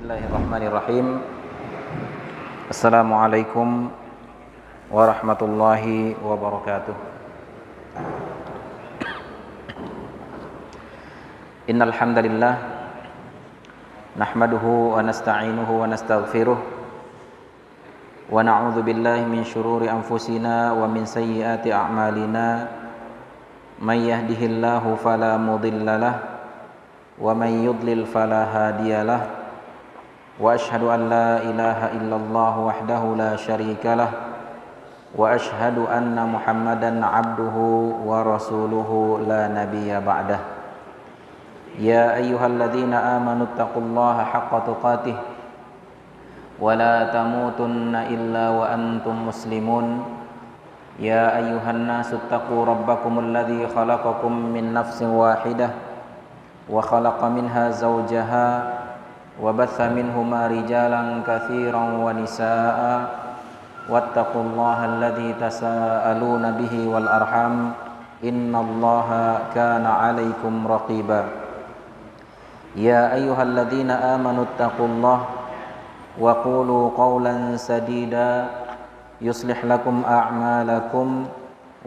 Bismillahirrahmanirrahim. Assalamualaikum warahmatullahi wabarakatuh. Innal hamdalillah nahmaduhu wa nasta'inuhu wa nastaghfiruh wa na'udzu billahi min shururi anfusina wa min sayyiati a'malina. May yahdihillahu fala mudhillalah wa may yudlil fala hadiyalah. Wa ashhadu an la ilaha illallah wahdahu la syarika lah wa ashhadu anna Muhammadan abduhu wa rasuluhu la nabiyya ba'dah. Ya ayyuhalladzina amanu taqullaha haqqa tuqatih wa la tamutunna illa wa antum muslimun. Ya ayyuhan nasu taqu rabbakumul ladzi khalaqakum min nafsin wahidah wa khalaqa minha zawjaha وبث منهما رجالا كثيرا ونساء واتقوا الله الذي تساءلون به والأرحام إن الله كان عليكم رقيبا. يا أيها الذين آمنوا اتقوا الله وقولوا قولا سديدا يصلح لكم أعمالكم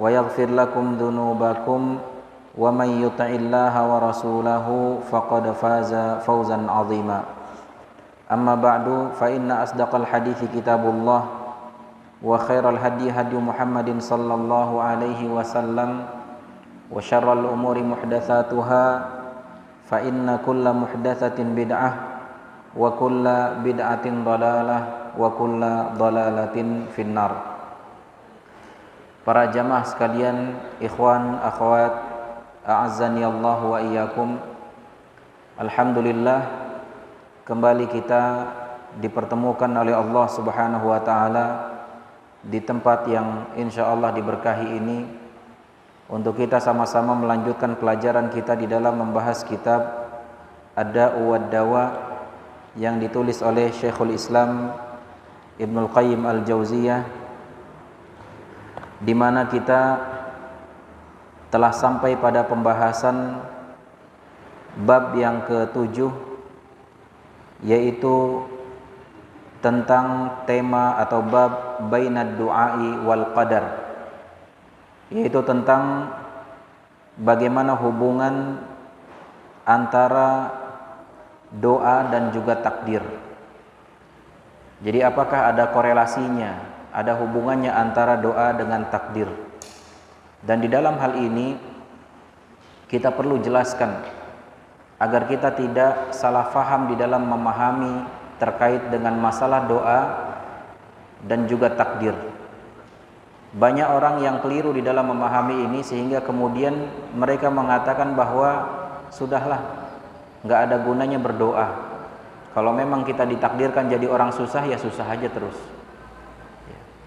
ويغفر لكم ذنوبكم ومن يطع الله ورسوله فقد فاز فوزا عظيما. أما بعد فإن أصدق الحديث كتاب الله وخير الهدي هدي محمد صلى الله عليه وسلم وشر الأمور محدثاتها فإن كل محدثة بدعة وكل بدعة ضلالة وكل ضلالة في النار. Para jamaah sekalian, ikhwan, akhwat, a'azzani Allah wa iyyakum. Alhamdulillah, kembali kita dipertemukan oleh Allah Subhanahu wa taala di tempat yang insyaallah diberkahi ini untuk kita sama-sama melanjutkan pelajaran kita di dalam membahas kitab Ad-Da'u wad-Dawa yang ditulis oleh Syekhul Islam Ibnul Qayyim Al-Jauziyah, di mana kita telah sampai pada pembahasan bab yang ke-7, yaitu tentang tema atau bab bainad du'ai wal qadar, yaitu tentang bagaimana hubungan antara doa dan juga takdir. Jadi apakah ada korelasinya, ada hubungannya antara doa dengan takdir? Dan di dalam hal ini kita perlu jelaskan agar kita tidak salah faham di dalam memahami terkait dengan masalah doa dan juga takdir. Banyak orang yang keliru di dalam memahami ini sehingga kemudian mereka mengatakan bahwa sudahlah, nggak ada gunanya berdoa. Kalau memang kita ditakdirkan jadi orang susah, ya susah aja terus.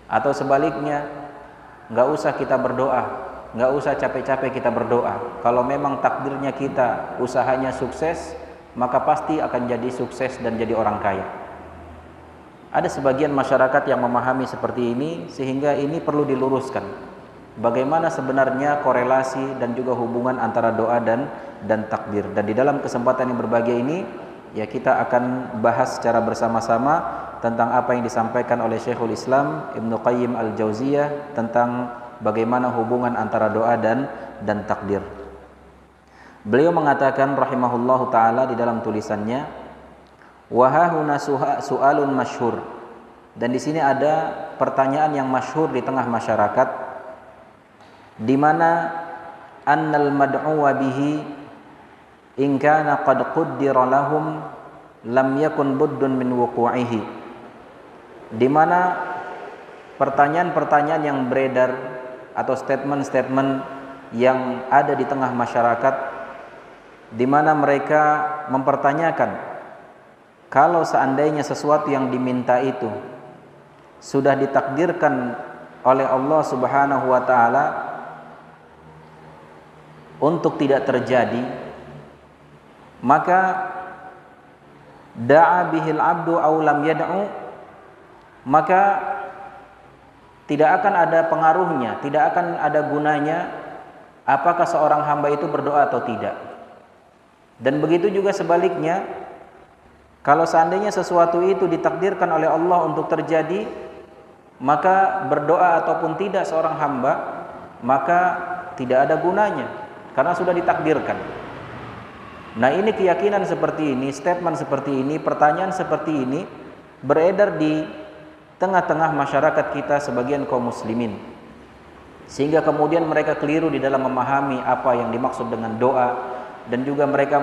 Atau sebaliknya, nggak usah kita berdoa, nggak usah capek-capek kita berdoa. Kalau memang takdirnya kita usahanya sukses, maka pasti akan jadi sukses dan jadi orang kaya. Ada sebagian masyarakat yang memahami seperti ini, sehingga ini perlu diluruskan. Bagaimana sebenarnya korelasi dan juga hubungan antara doa dan takdir. Dan di dalam kesempatan yang berbahagia ini, ya kita akan bahas secara bersama-sama tentang apa yang disampaikan oleh Syekhul Islam Ibnu Qayyim Al-Jauziyah tentang bagaimana hubungan antara doa dan takdir. Beliau mengatakan rahimahullahu taala di dalam tulisannya, wa hahuna su'alun masyhur. Dan di sini ada pertanyaan yang masyhur di tengah masyarakat, di mana annal mad'uwa bihi in kana qad qaddara lahum lam yakun buddun min wuqu'ihi. Di mana pertanyaan-pertanyaan yang beredar atau statement-statement yang ada di tengah masyarakat, di mana mereka mempertanyakan kalau seandainya sesuatu yang diminta itu sudah ditakdirkan oleh Allah Subhanahu wa taala untuk tidak terjadi, maka da'a bihil abdu aw lam yad'u, maka tidak akan ada pengaruhnya, tidak akan ada gunanya apakah seorang hamba itu berdoa atau tidak. Dan begitu juga sebaliknya, Kalau seandainya sesuatu itu ditakdirkan oleh Allah untuk terjadi, maka berdoa ataupun tidak seorang hamba, maka tidak ada gunanya karena sudah ditakdirkan. Nah, ini keyakinan seperti ini, statement seperti ini, pertanyaan seperti ini beredar di tengah-tengah masyarakat kita sebagian kaum muslimin, sehingga kemudian mereka keliru di dalam memahami apa yang dimaksud dengan doa, dan juga mereka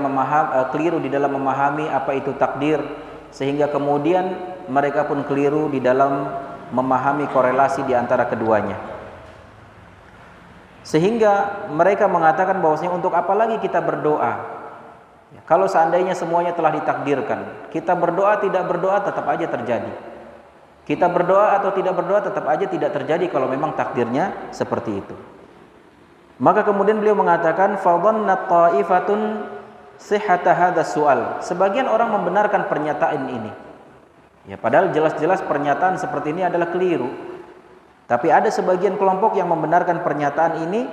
keliru di dalam memahami apa itu takdir, sehingga kemudian mereka pun keliru di dalam memahami korelasi di antara keduanya, sehingga mereka mengatakan bahwasanya untuk apa lagi kita berdoa kalau seandainya semuanya telah ditakdirkan. Kita berdoa tidak berdoa tetap aja terjadi, kita berdoa atau tidak berdoa tetap aja tidak terjadi kalau memang takdirnya seperti itu. Maka kemudian beliau mengatakan fadhannat ta'ifatun sihhata hadzal su'al. Sebagian orang membenarkan pernyataan ini. Ya, padahal jelas-jelas pernyataan seperti ini adalah keliru. Tapi ada sebagian kelompok yang membenarkan pernyataan ini,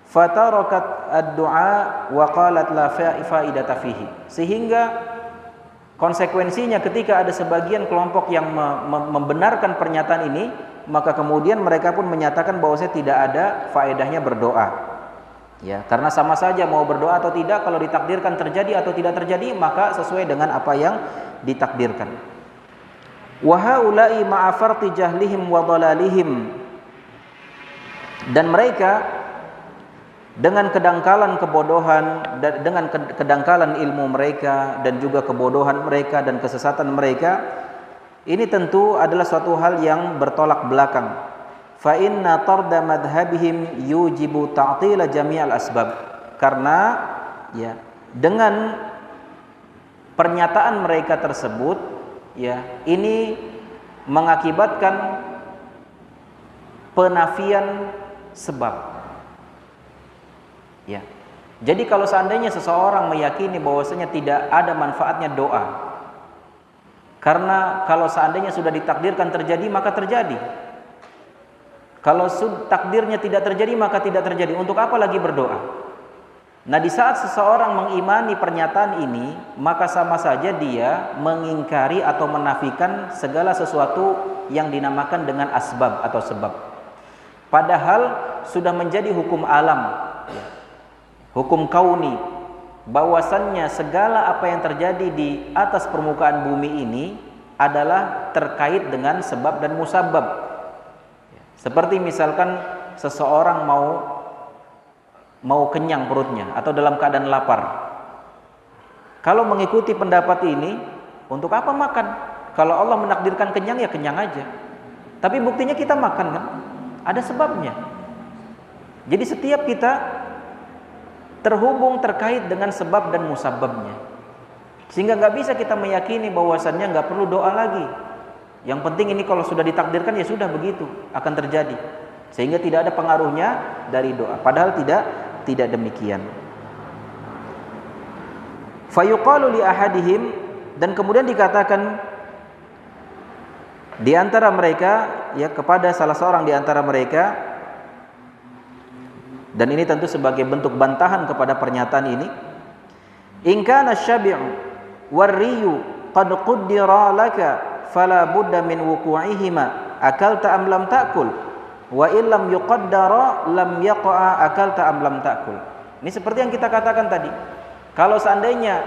fatarakat ad-du'a wa qalat la fa'idata fihi. Sehingga konsekuensinya ketika ada sebagian kelompok yang membenarkan pernyataan ini, maka kemudian mereka pun menyatakan bahwasanya tidak ada faedahnya berdoa. Ya, karena sama saja mau berdoa atau tidak, kalau ditakdirkan terjadi atau tidak terjadi, maka sesuai dengan apa yang ditakdirkan. Wa haula'i ma'a farti jahlihim wa dhalalihim. Dan mereka dengan kedangkalan kebodohan, dengan kedangkalan ilmu mereka dan juga kebodohan mereka dan kesesatan mereka, ini tentu adalah suatu hal yang bertolak belakang. Fa inna tarda madhhabihim yujibu ta'tila jami'al asbab. Karena ya, dengan pernyataan mereka tersebut ya, ini mengakibatkan penafian sebab. Ya. Jadi kalau seandainya seseorang meyakini bahwasanya tidak ada manfaatnya doa, karena kalau seandainya sudah ditakdirkan terjadi, maka terjadi. Kalau takdirnya tidak terjadi, maka tidak terjadi. Untuk apa lagi berdoa? Nah, di saat seseorang mengimani pernyataan ini, maka sama saja dia mengingkari atau menafikan segala sesuatu yang dinamakan dengan asbab atau sebab. Padahal sudah menjadi hukum alam, hukum kauni, bahwasannya segala apa yang terjadi di atas permukaan bumi ini adalah terkait dengan sebab dan musabab. Seperti misalkan seseorang mau kenyang perutnya atau dalam keadaan lapar. Kalau mengikuti pendapat ini, untuk apa makan? Kalau Allah menakdirkan kenyang, ya kenyang aja. Tapi buktinya kita makan kan? Ada sebabnya. Jadi setiap kita terhubung terkait dengan sebab dan musababnya, sehingga nggak bisa kita meyakini bahwasannya nggak perlu doa lagi. Yang penting ini kalau sudah ditakdirkan ya sudah begitu akan terjadi, sehingga tidak ada pengaruhnya dari doa. Padahal tidak demikian. Fayuqalu li ahadihim, dan kemudian dikatakan di antara mereka ya, kepada salah seorang di antara mereka, dan ini tentu sebagai bentuk bantahan kepada pernyataan ini, in kana syabi'u warriyu qad quddira laka fala budda min wuqu'ihima akalta am lam ta'kul wa illam yuqaddara lam yaqa'a akalta am lam ta'kul. Ini seperti yang kita katakan tadi. Kalau seandainya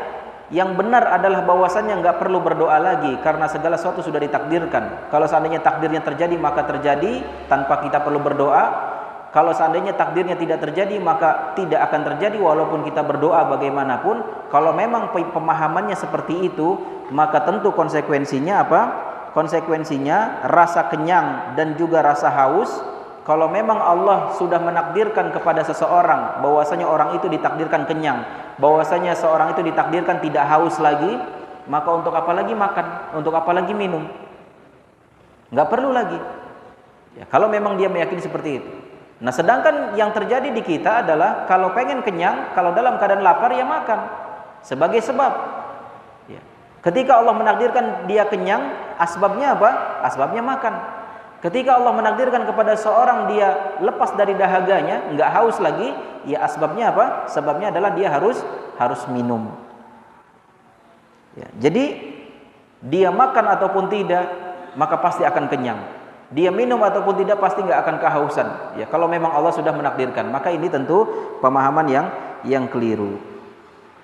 yang benar adalah bahwasannya enggak perlu berdoa lagi karena segala sesuatu sudah ditakdirkan. Kalau seandainya takdirnya terjadi, maka terjadi tanpa kita perlu berdoa. Kalau seandainya takdirnya tidak terjadi, maka tidak akan terjadi walaupun kita berdoa bagaimanapun. Kalau memang pemahamannya seperti itu, maka tentu konsekuensinya apa? Konsekuensinya rasa kenyang dan juga rasa haus. Kalau memang Allah sudah menakdirkan kepada seseorang bahwasanya orang itu ditakdirkan kenyang, bahwasanya seorang itu ditakdirkan tidak haus lagi, maka untuk apa lagi makan? Untuk apa lagi minum? Nggak perlu lagi. Ya, kalau memang dia meyakini seperti itu. Nah, sedangkan yang terjadi di kita adalah kalau pengen kenyang, kalau dalam keadaan lapar ya makan sebagai sebab. Ya. Ketika Allah menakdirkan dia kenyang, asbabnya apa? Asbabnya makan. Ketika Allah menakdirkan kepada seorang dia lepas dari dahaganya, nggak haus lagi, ya asbabnya apa? Sebabnya adalah dia harus minum. Ya. Jadi Dia makan ataupun tidak, maka pasti akan kenyang. Dia minum ataupun tidak, pasti nggak akan kehausan. Ya, kalau memang Allah sudah menakdirkan, maka ini tentu pemahaman yang keliru.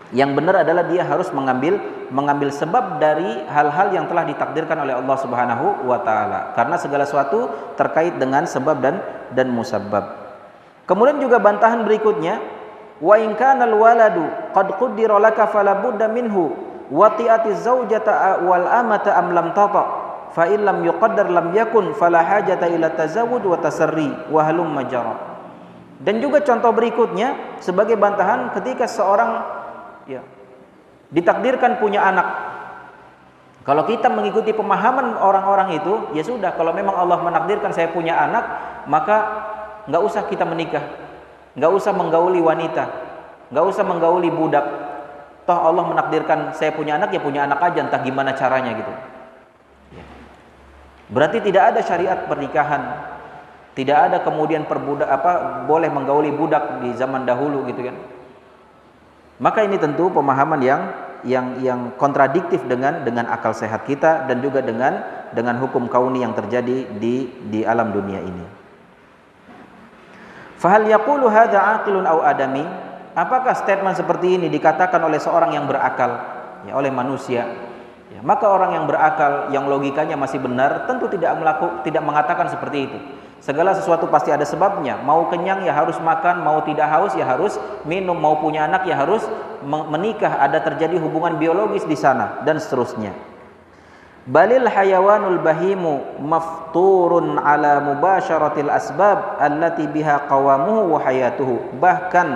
Yang benar adalah dia harus mengambil sebab dari hal-hal yang telah ditakdirkan oleh Allah Subhanahu wa taala. Karena segala sesuatu terkait dengan sebab dan musabbab. Kemudian juga bantahan berikutnya, wa in kana al-waladu qad qaddara laka fala budda minhu wa ti'ati zaujata wal amata am lam tata. Fa illam yuqaddar lam yakun fala hajata ila tazawwud wa tasarri wa halum majara. Dan juga contoh berikutnya sebagai bantahan ketika seorang ditakdirkan punya anak. Kalau kita mengikuti pemahaman orang-orang itu, ya sudah, kalau memang Allah menakdirkan saya punya anak, maka enggak usah kita menikah. Enggak usah menggauli wanita, enggak usah menggauli budak. Toh Allah menakdirkan saya punya anak, ya punya anak aja, entah gimana caranya gitu. Berarti tidak ada syariat pernikahan, tidak ada kemudian boleh menggauli budak di zaman dahulu gitu kan. Maka ini tentu pemahaman yang kontradiktif dengan akal sehat kita dan juga dengan hukum kauni yang terjadi di alam dunia ini. Fahal yaqulu hadza aqilun aw adami? Apakah statement seperti ini dikatakan oleh seorang yang berakal, ya, oleh manusia? Ya, maka orang yang berakal, yang logikanya masih benar, tentu tidak mengatakan seperti itu. Segala sesuatu pasti ada sebabnya. Mau kenyang ya harus makan, mau tidak haus ya harus minum, mau punya anak ya harus menikah, ada terjadi hubungan biologis di sana dan seterusnya. Balil hayawanul bahimu mafturun ala mubasyaratil asbab allati biha qawamuhu wa hayatuhu. Bahkan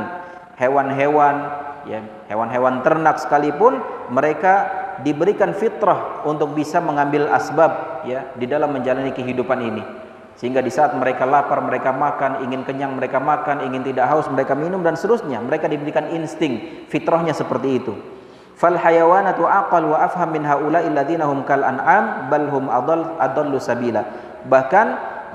hewan-hewan ternak sekalipun mereka diberikan fitrah untuk bisa mengambil asbab, ya, di dalam menjalani kehidupan ini. Sehingga di saat mereka lapar mereka makan, ingin kenyang mereka makan, ingin tidak haus mereka minum dan seterusnya. Mereka diberikan insting, fitrahnya seperti itu. Fal hayawanatu aqal wa afham min haula'i alladziina hum kal an'am bal hum adallu sabila. Bahkan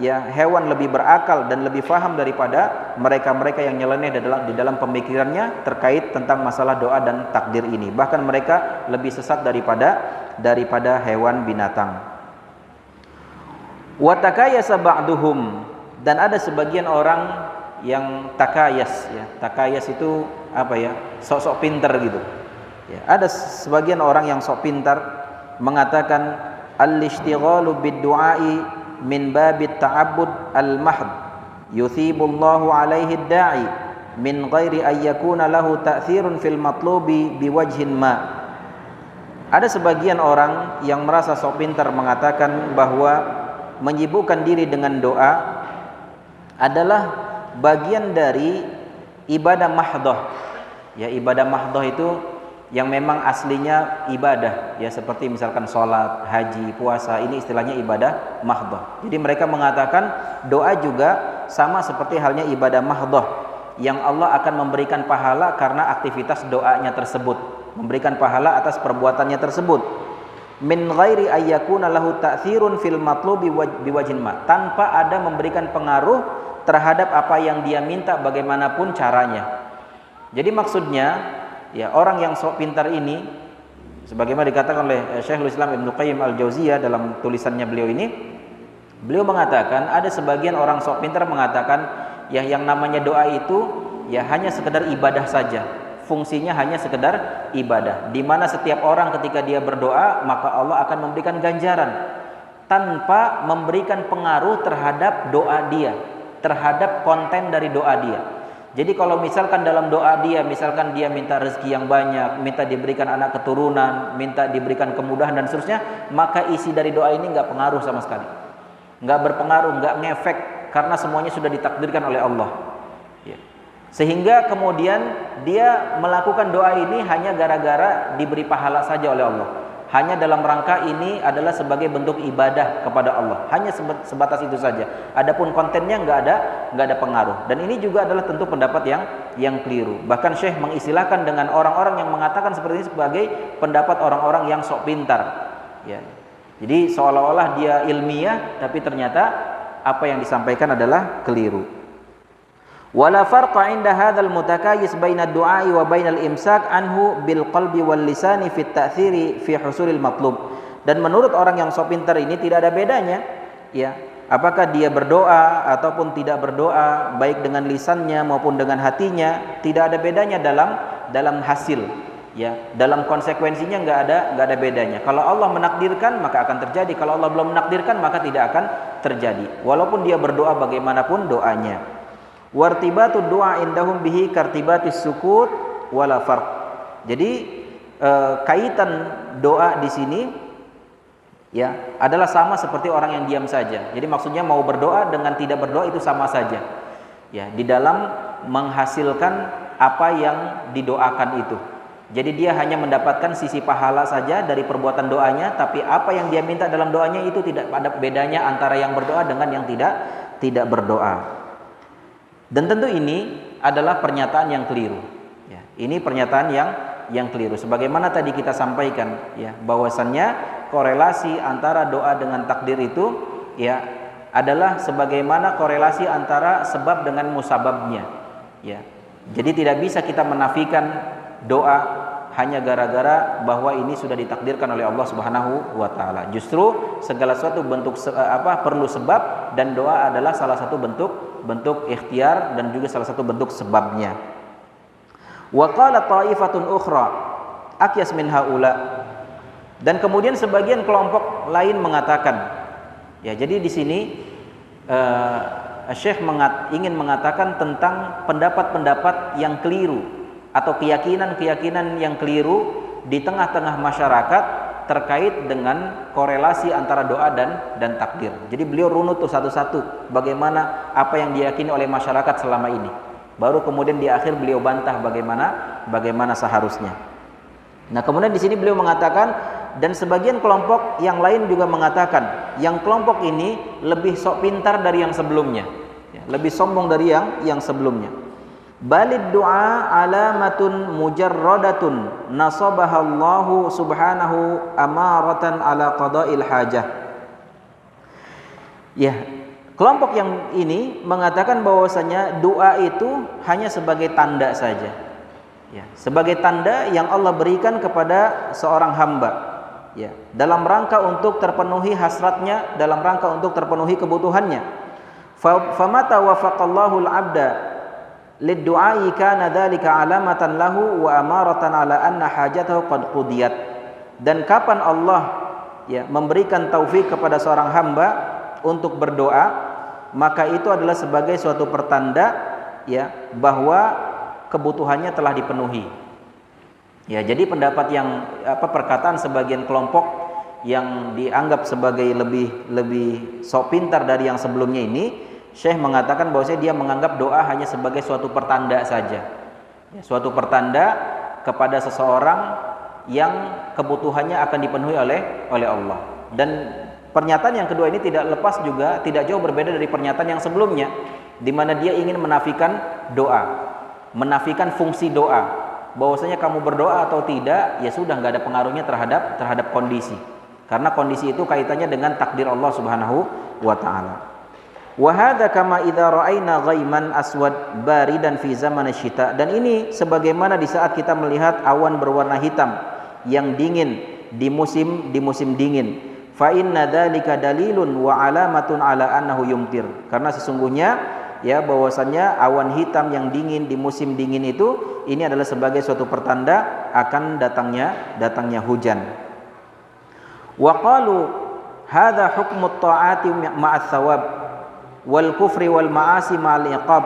ya hewan lebih berakal dan lebih faham daripada mereka-mereka yang nyeleneh di dalam pemikirannya terkait tentang masalah doa dan takdir ini. Bahkan mereka lebih sesat daripada hewan binatang. Wa takayasa ba'duhum, dan ada sebagian orang yang takayas, ya. Takayas itu apa ya? Sok-sok pintar gitu. Ya, ada sebagian orang yang sok pintar mengatakan al-ishtighalu bid-du'ai min babit ta'abbud al-mahd yuthibullahu alaihi ad-da'i min ghairi ay yakuna lahu ta'thirun fil matlubi biwajhin ma. Ada sebagian orang yang merasa sok pintar mengatakan bahwa menyibukkan diri dengan doa adalah bagian dari ibadah mahdhah. Ya, ibadah mahdhah itu yang memang aslinya ibadah, ya, seperti misalkan sholat, haji, puasa, ini istilahnya ibadah mahdhah. Jadi mereka mengatakan doa juga sama seperti halnya ibadah mahdhah, yang Allah akan memberikan pahala karena aktivitas doanya tersebut, memberikan pahala atas perbuatannya tersebut. Min ghairi ayyakuna lahu ta'thirun fil matlubi biwajhin ma, tanpa ada memberikan pengaruh terhadap apa yang dia minta bagaimanapun caranya. Jadi maksudnya, ya, orang yang sok pintar ini, sebagaimana dikatakan oleh Syekhul Islam Ibnu Qayyim Al-Jauziyah dalam tulisannya beliau ini, beliau mengatakan ada sebagian orang sok pintar mengatakan, ya, yang namanya doa itu ya hanya sekedar ibadah saja, fungsinya hanya sekedar ibadah, di mana setiap orang ketika dia berdoa maka Allah akan memberikan ganjaran tanpa memberikan pengaruh terhadap doa dia, terhadap konten dari doa dia. Jadi kalau misalkan dalam doa dia, misalkan dia minta rezeki yang banyak, minta diberikan anak keturunan, minta diberikan kemudahan dan seterusnya, maka isi dari doa ini nggak pengaruh sama sekali, nggak berpengaruh, nggak ngefek, karena semuanya sudah ditakdirkan oleh Allah. Ya. Sehingga kemudian dia melakukan doa ini hanya gara-gara diberi pahala saja oleh Allah, hanya dalam rangka ini adalah sebagai bentuk ibadah kepada Allah, hanya sebatas itu saja. Adapun kontennya nggak ada pengaruh. Dan ini juga adalah tentu pendapat yang keliru. Bahkan Syekh mengistilahkan dengan orang-orang yang mengatakan seperti ini sebagai pendapat orang-orang yang sok pintar. Ya. Jadi seolah-olah dia ilmiah, tapi ternyata apa yang disampaikan adalah keliru. Wala farqa 'inda hadzal mutakayis baina ad-du'ai wa bainal imsak anhu bil qalbi wal lisani fi at-ta'thiri fi husulil matlub. Dan menurut orang yang sok pintar ini tidak ada bedanya, ya. Apakah dia berdoa ataupun tidak berdoa, baik dengan lisannya maupun dengan hatinya, tidak ada bedanya dalam hasil, ya. Dalam konsekuensinya nggak ada bedanya. Kalau Allah menakdirkan maka akan terjadi, kalau Allah belum menakdirkan maka tidak akan terjadi. Walaupun dia berdoa bagaimanapun doanya. Wartibatu du'a indahum bihi kartibatis sukut wala farq. Jadi kaitan doa di sini, ya, adalah sama seperti orang yang diam saja. Jadi maksudnya mau berdoa dengan tidak berdoa itu sama saja, ya, di dalam menghasilkan apa yang didoakan itu. Jadi dia hanya mendapatkan sisi pahala saja dari perbuatan doanya, tapi apa yang dia minta dalam doanya itu tidak ada bedanya antara yang berdoa dengan yang tidak berdoa. Dan tentu ini adalah pernyataan yang keliru, ya. Ini pernyataan yang keliru. Sebagaimana tadi kita sampaikan, ya, bahwasannya korelasi antara doa dengan takdir itu, ya, adalah sebagaimana korelasi antara sebab dengan musababnya, ya. Jadi tidak bisa kita menafikan doa hanya gara-gara bahwa ini sudah ditakdirkan oleh Allah Subhanahu wa taala. Justru segala sesuatu bentuk perlu sebab, dan doa adalah salah satu bentuk ikhtiar dan juga salah satu bentuk sebabnya. Wa qala ta'ifatun ukhra akyas min haula. Dan kemudian sebagian kelompok lain mengatakan, ya, jadi di sini Syekh ingin mengatakan tentang pendapat-pendapat yang keliru atau keyakinan-keyakinan yang keliru di tengah-tengah masyarakat terkait dengan korelasi antara doa dan takdir. Jadi beliau runut tuh satu-satu bagaimana apa yang diyakini oleh masyarakat selama ini. Baru kemudian di akhir beliau bantah bagaimana seharusnya. Nah, kemudian di sini beliau mengatakan, dan sebagian kelompok yang lain juga mengatakan, yang kelompok ini lebih sok pintar dari yang sebelumnya, ya, lebih sombong dari yang sebelumnya. Balid du'a alamatun mujarradatun nasabahallahu subhanahu amaratan ala qada'il hajah. Ya, kelompok yang ini mengatakan bahwasanya doa itu hanya sebagai tanda saja, ya, sebagai tanda yang Allah berikan kepada seorang hamba, ya, dalam rangka untuk terpenuhi hasratnya, dalam rangka untuk terpenuhi kebutuhannya. Famata wafaqallahu al-'abda lid-du'ai kana dzalika alamatan lahu wa amaratan ala anna hajatahu qad qudiyat. Dan kapan Allah, ya, memberikan taufik kepada seorang hamba untuk berdoa, maka itu adalah sebagai suatu pertanda, ya, bahwa kebutuhannya telah dipenuhi. Ya, jadi pendapat yang perkataan sebagian kelompok yang dianggap sebagai lebih sok pintar dari yang sebelumnya ini, Syekh mengatakan bahwasanya dia menganggap doa hanya sebagai suatu pertanda saja, ya, suatu pertanda kepada seseorang yang kebutuhannya akan dipenuhi oleh Allah. Dan pernyataan yang kedua ini tidak lepas juga, tidak jauh berbeda dari pernyataan yang sebelumnya, di mana dia ingin menafikan doa, menafikan fungsi doa, bahwasanya kamu berdoa atau tidak, ya sudah, nggak ada pengaruhnya terhadap kondisi, karena kondisi itu kaitannya dengan takdir Allah Subhanahu wa taala. Wa hadza kama idza ra'ayna ghaiman aswad baridan fi zaman asyita. Dan ini sebagaimana di saat kita melihat awan berwarna hitam yang dingin di musim dingin. Fa inna dzalika dalilun wa alamatun ala annahu yumtir. Karena sesungguhnya, ya, bahwasannya awan hitam yang dingin di musim dingin itu, ini adalah sebagai suatu pertanda akan datangnya hujan. Wa qalu hadza hukmu ta'ati ma'ats thawab wal kufri wal ma'asi ma'al iqab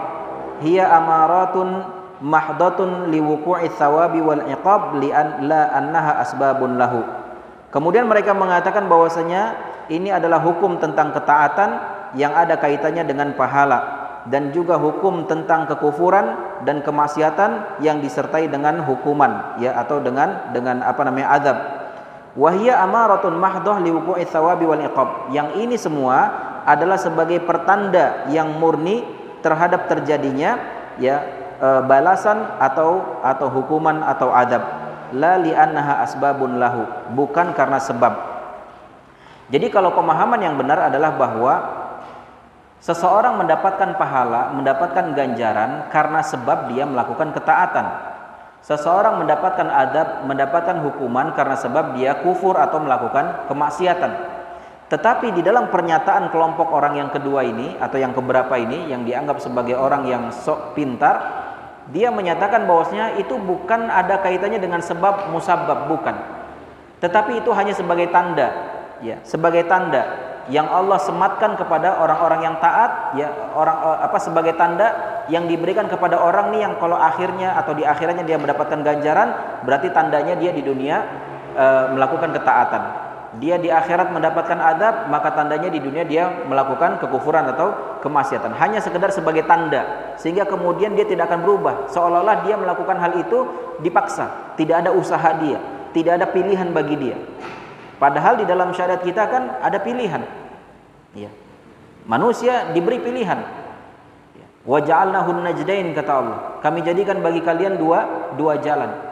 hiya amaratun mahdatun liwuqu'i thawabi wal iqab li an la annaha asbabun lahu. Kemudian mereka mengatakan bahwasanya ini adalah hukum tentang ketaatan yang ada kaitannya dengan pahala, dan juga hukum tentang kekufuran dan kemaksiatan yang disertai dengan hukuman, ya, atau dengan azab. Wahia amaratun mahdoh liwuqu'i thawabi wal iqab. Yang ini semua adalah sebagai pertanda yang murni terhadap terjadinya, ya, balasan atau hukuman atau azab. La li'annaha asbabun lahu, bukan karena sebab. Jadi kalau pemahaman yang benar adalah bahwa seseorang mendapatkan pahala, mendapatkan ganjaran karena sebab dia melakukan ketaatan. Seseorang mendapatkan adab, mendapatkan hukuman karena sebab dia kufur atau melakukan kemaksiatan. Tetapi di dalam pernyataan kelompok orang yang kedua ini atau yang keberapa ini yang dianggap sebagai orang yang sok pintar, dia menyatakan bahwasanya itu bukan ada kaitannya dengan sebab musabbab, bukan. Tetapi itu hanya sebagai tanda, ya, sebagai tanda yang Allah sematkan kepada orang-orang yang taat, ya, sebagai tanda yang diberikan kepada orang nih yang kalau akhirnya atau di akhirannya dia mendapatkan ganjaran, berarti tandanya dia di dunia melakukan ketaatan. Dia di akhirat mendapatkan adab, maka tandanya di dunia dia melakukan kekufuran atau kemaksiatan. Hanya sekedar sebagai tanda, sehingga kemudian dia tidak akan berubah, seolah-olah dia melakukan hal itu dipaksa, tidak ada usaha dia, tidak ada pilihan bagi dia. Padahal di dalam syariat kita kan ada pilihan, ya. Manusia diberi pilihan. Wa ja'alnahun najdain, kata Allah, kami jadikan bagi kalian dua jalan.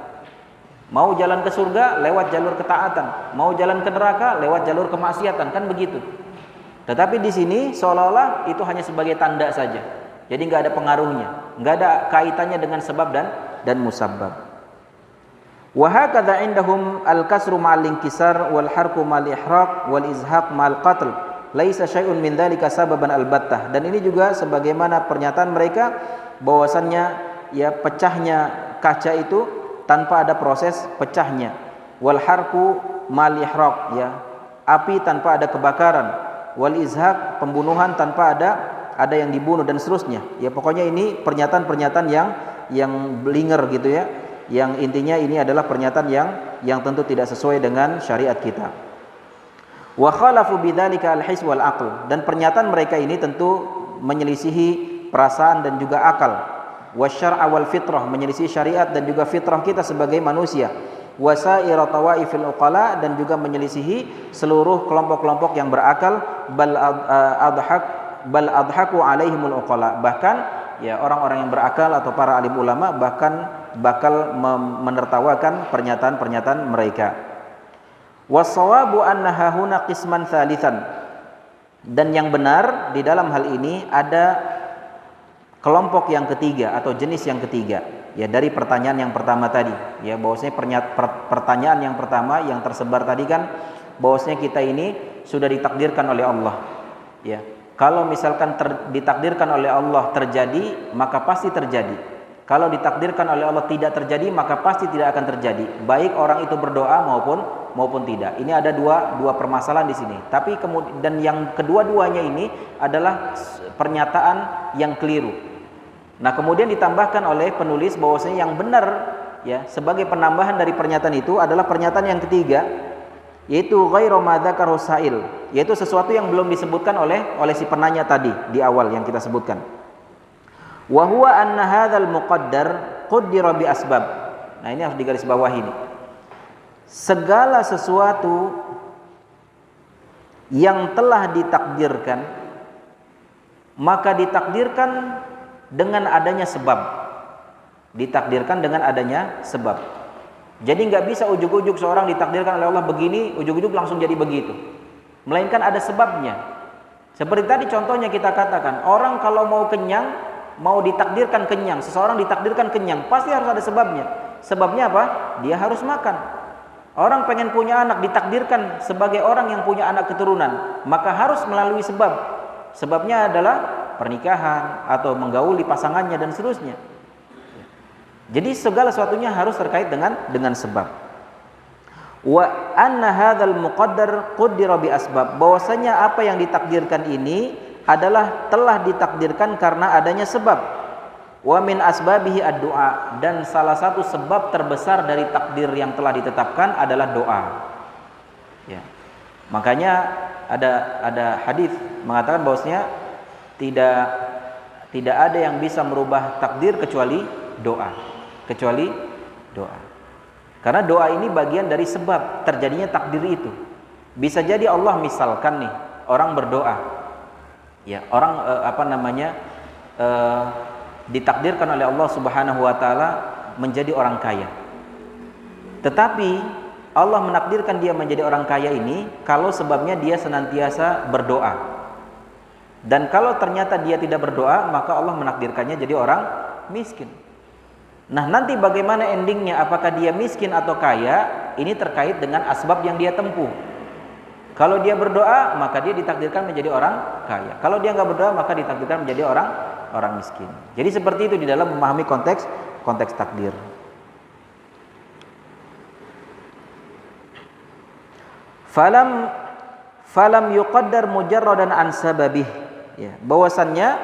Mau jalan ke surga lewat jalur ketaatan, mau jalan ke neraka lewat jalur kemaksiatan, kan begitu. Tetapi di sini seolah-olah itu hanya sebagai tanda saja. Jadi nggak ada pengaruhnya, nggak ada kaitannya dengan sebab dan musabbab. Wa hakadha indahum al-kasru ma'al inkisar wal harku ma'al ihraq wal izhaq ma'al qatl. Laisa syai'un min dzalika sababan albattah. Dan ini juga sebagaimana pernyataan mereka bahwasannya ya pecahnya kaca itu tanpa ada proses pecahnya. Wal harku mal ihraq, ya, api tanpa ada kebakaran. Wal izhaq, pembunuhan tanpa ada yang dibunuh dan seterusnya. Ya pokoknya ini pernyataan-pernyataan yang blinger gitu ya. Yang intinya ini adalah pernyataan yang tentu tidak sesuai dengan syariat kita. Wa khalafu bidzalika al-his wal aql, dan pernyataan mereka ini tentu menyelisihi perasaan dan juga akal. Wasyar'a wal fitrah, menyelisihi syariat dan juga fitrah kita sebagai manusia. Wasaira tawaifil uqala, dan juga menyelisihi seluruh kelompok-kelompok yang berakal. Bal adhaku alaihimul uqala, bahkan ya orang-orang yang berakal atau para alim ulama bahkan bakal menertawakan pernyataan-pernyataan mereka. Wassawabu anna hahuna qisman tsalitsan, dan yang benar di dalam hal ini ada kelompok yang ketiga atau jenis yang ketiga, ya, dari pertanyaan yang pertama tadi, ya, bahwasanya pertanyaan yang pertama yang tersebar tadi kan bahwasanya kita ini sudah ditakdirkan oleh Allah, ya. Kalau misalkan ditakdirkan oleh Allah terjadi, maka pasti terjadi. Kalau ditakdirkan oleh Allah tidak terjadi, maka pasti tidak akan terjadi, baik orang itu berdoa maupun tidak. Ini ada dua permasalahan di sini. Tapi kemudian, dan yang kedua-duanya ini adalah pernyataan yang keliru. Nah, kemudian ditambahkan oleh penulis bahwasanya yang benar, ya, sebagai penambahan dari pernyataan itu adalah pernyataan yang ketiga, yaitu ghairu ma dzakara sa'il, yaitu sesuatu yang belum disebutkan oleh si penanya tadi di awal yang kita sebutkan. Wa huwa anna hadzal muqaddar qaddara bi asbab. Nah, ini harus digarisbawahi ini. Segala sesuatu yang telah ditakdirkan, maka ditakdirkan dengan adanya sebab. Ditakdirkan dengan adanya sebab. Jadi nggak bisa ujuk-ujuk seorang ditakdirkan oleh Allah begini, ujuk-ujuk langsung jadi begitu. Melainkan ada sebabnya. Seperti tadi contohnya kita katakan, orang kalau mau kenyang, mau ditakdirkan kenyang, seseorang ditakdirkan kenyang, pasti harus ada sebabnya. Sebabnya apa? Dia harus makan. Orang pengen punya anak, ditakdirkan sebagai orang yang punya anak keturunan, maka harus melalui sebab. Sebabnya adalah pernikahan atau menggauli pasangannya dan seterusnya. Jadi segala sesuatunya harus terkait dengan sebab. Wa anna hadzal muqaddar qaddara bi asbab, bahwasanya apa yang ditakdirkan ini adalah telah ditakdirkan karena adanya sebab. Wa min asbabihi ad-du'a, dan salah satu sebab terbesar dari takdir yang telah ditetapkan adalah doa. Ya. Makanya ada hadis mengatakan bahwasanya tidak ada yang bisa merubah takdir kecuali doa. Karena doa ini bagian dari sebab terjadinya takdir itu. Bisa jadi Allah misalkan nih, orang berdoa, ya, orang ditakdirkan oleh Allah Subhanahu wa taala menjadi orang kaya. Tetapi Allah menakdirkan dia menjadi orang kaya ini kalau sebabnya dia senantiasa berdoa. Dan kalau ternyata dia tidak berdoa, maka Allah menakdirkannya jadi orang miskin. Nah, nanti bagaimana endingnya, apakah dia miskin atau kaya, ini terkait dengan asbab yang dia tempuh. Kalau dia berdoa, maka dia ditakdirkan menjadi orang kaya. Kalau dia nggak berdoa, maka ditakdirkan menjadi orang miskin. Jadi seperti itu di dalam memahami konteks takdir. Falam yuqaddar mujarradan an sababih. Ya, bahwasannya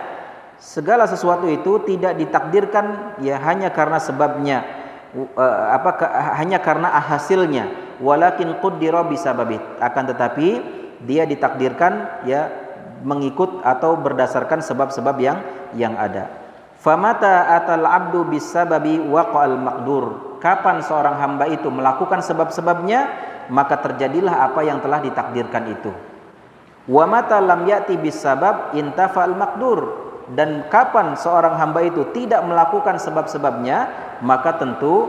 segala sesuatu itu tidak ditakdirkan ya hanya karena sebabnya, hanya karena hasilnya, walakin quddira bisababih, akan tetapi dia ditakdirkan ya mengikut atau berdasarkan sebab-sebab yang ada. Famata atal abdu bisababi waqa'al maqdur, kapan seorang hamba itu melakukan sebab-sebabnya, maka terjadilah apa yang telah ditakdirkan itu. Wa mata lam ya'ti bisabab intafa'al maqdur, dan kapan seorang hamba itu tidak melakukan sebab-sebabnya, maka tentu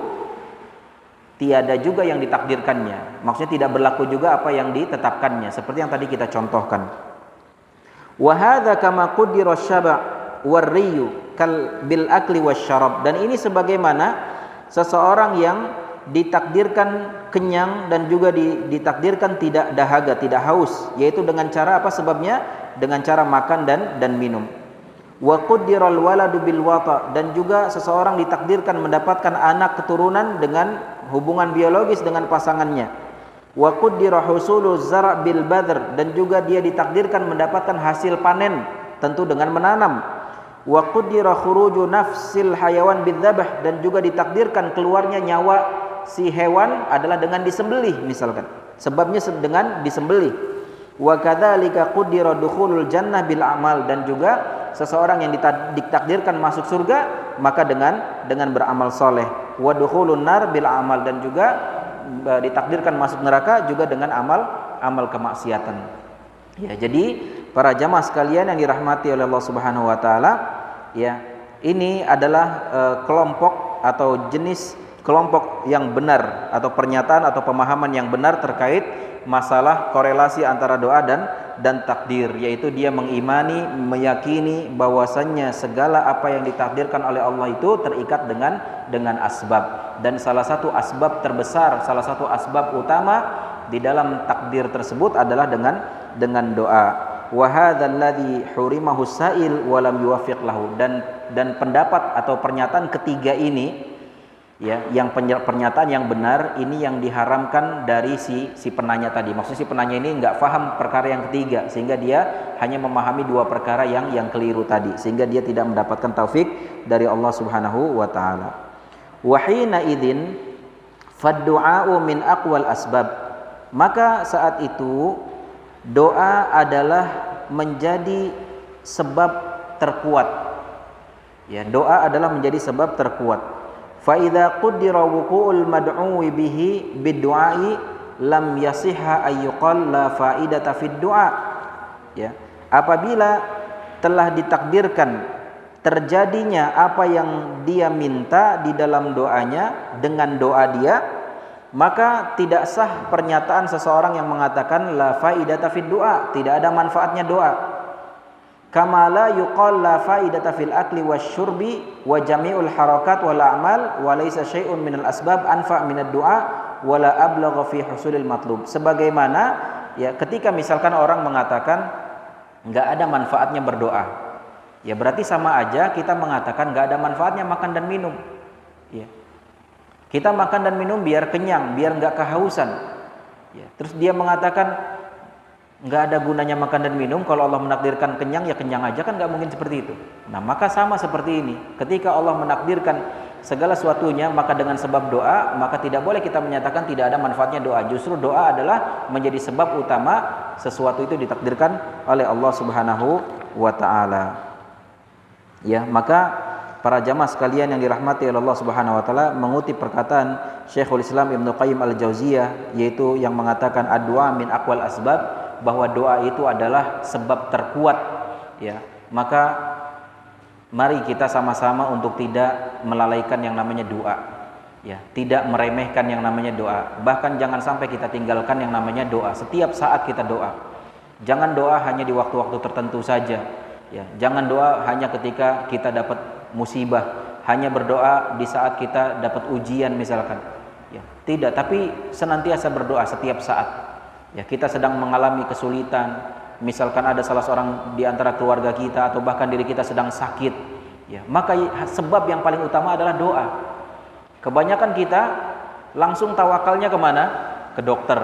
tiada juga yang ditakdirkannya. Maksudnya tidak berlaku juga apa yang ditetapkannya, seperti yang tadi kita contohkan. Wa hadza kama qaddara syaba' war-riyu kal bil akli wasyarab, dan ini sebagaimana seseorang yang ditakdirkan kenyang dan juga ditakdirkan tidak dahaga, tidak haus, yaitu dengan cara apa sebabnya? Dengan cara makan dan minum. Wa quddiral waladu bil wata, dan juga seseorang ditakdirkan mendapatkan anak keturunan dengan hubungan biologis dengan pasangannya. Wa quddira husulu zara' bil badr, dan juga dia ditakdirkan mendapatkan hasil panen tentu dengan menanam. Wa quddira khuruju nafsil hayawan bidzabh, dan juga ditakdirkan keluarnya nyawa si hewan adalah dengan disembelih misalkan. Sebabnya dengan disembelih. Wa kadzalika quddira dukhulul jannah bil amal, dan juga seseorang yang ditakdirkan masuk surga maka dengan beramal soleh. Wa dukhulun nar bil amal, dan juga ditakdirkan masuk neraka juga dengan amal kemaksiatan. Ya, jadi para jamaah sekalian yang dirahmati oleh Allah Subhanahu wa taala, ya, ini adalah kelompok atau jenis kelompok yang benar atau pernyataan atau pemahaman yang benar terkait masalah korelasi antara doa dan takdir, yaitu dia mengimani, meyakini bahwasannya segala apa yang ditakdirkan oleh Allah itu terikat dengan asbab, dan salah satu asbab terbesar, salah satu asbab utama di dalam takdir tersebut adalah dengan doa. Wa hadzal ladzi hurimahu sa'il wa lam yuwaffiq lahu, dan pendapat atau pernyataan ketiga ini, ya, yang pernyataan yang benar ini yang diharamkan dari si penanya tadi. Maksudnya si penanya ini enggak paham perkara yang ketiga, sehingga dia hanya memahami dua perkara yang keliru tadi, sehingga dia tidak mendapatkan taufik dari Allah Subhanahu wa taala. Wa hina idzin fad-du'a'u min aqwal asbab, maka saat itu doa adalah menjadi sebab terkuat. Ya, doa adalah menjadi sebab terkuat. Fa idza quddira wuqu'ul mad'uwi bihi bid-du'ai lam yasihha ayyuqal la fa'idata fid du'a. Ya, apabila telah ditakdirkan terjadinya apa yang dia minta di dalam doanya dengan doa dia, maka tidak sah pernyataan seseorang yang mengatakan la fa'idata fid du'a, tidak ada manfaatnya doa. Kama la yuqal la fa'idata fil akli wasyurbi wa jami'ul harakat wal a'mal wa laysa syai'un minal asbab anfa' minad du'a wa la ablagha fi husulil matlub. Sebagaimana ya ketika misalkan orang mengatakan enggak ada manfaatnya berdoa, ya berarti sama aja kita mengatakan enggak ada manfaatnya makan dan minum. Ya. Kita makan dan minum biar kenyang, biar enggak kehausan. Ya. Terus dia mengatakan nggak ada gunanya makan dan minum, kalau Allah menakdirkan kenyang ya kenyang aja, kan nggak mungkin seperti itu. Nah, maka sama seperti ini, ketika Allah menakdirkan segala sesuatunya, maka dengan sebab doa, maka tidak boleh kita menyatakan tidak ada manfaatnya doa. Justru doa adalah menjadi sebab utama sesuatu itu ditakdirkan oleh Allah Subhanahu wa taala. Ya, maka para jamaah sekalian yang dirahmati oleh Allah Subhanahu wa taala mengutip perkataan Syekhul Islam Ibnu Qayyim Al-Jauziyah, yaitu yang mengatakan ad-du'a min aqwal asbab, bahwa doa itu adalah sebab terkuat, ya. Maka mari kita sama-sama untuk tidak melalaikan yang namanya doa, ya, tidak meremehkan yang namanya doa. Bahkan jangan sampai kita tinggalkan yang namanya doa. Setiap saat kita doa. Jangan doa hanya di waktu-waktu tertentu saja, ya. Jangan doa hanya ketika kita dapat musibah, hanya berdoa di saat kita dapat ujian misalkan. Ya, tidak, tapi senantiasa berdoa setiap saat. Ya, kita sedang mengalami kesulitan, misalkan ada salah seorang di antara keluarga kita atau bahkan diri kita sedang sakit, ya, maka sebab yang paling utama adalah doa. Kebanyakan kita langsung tawakalnya kemana? Ke dokter,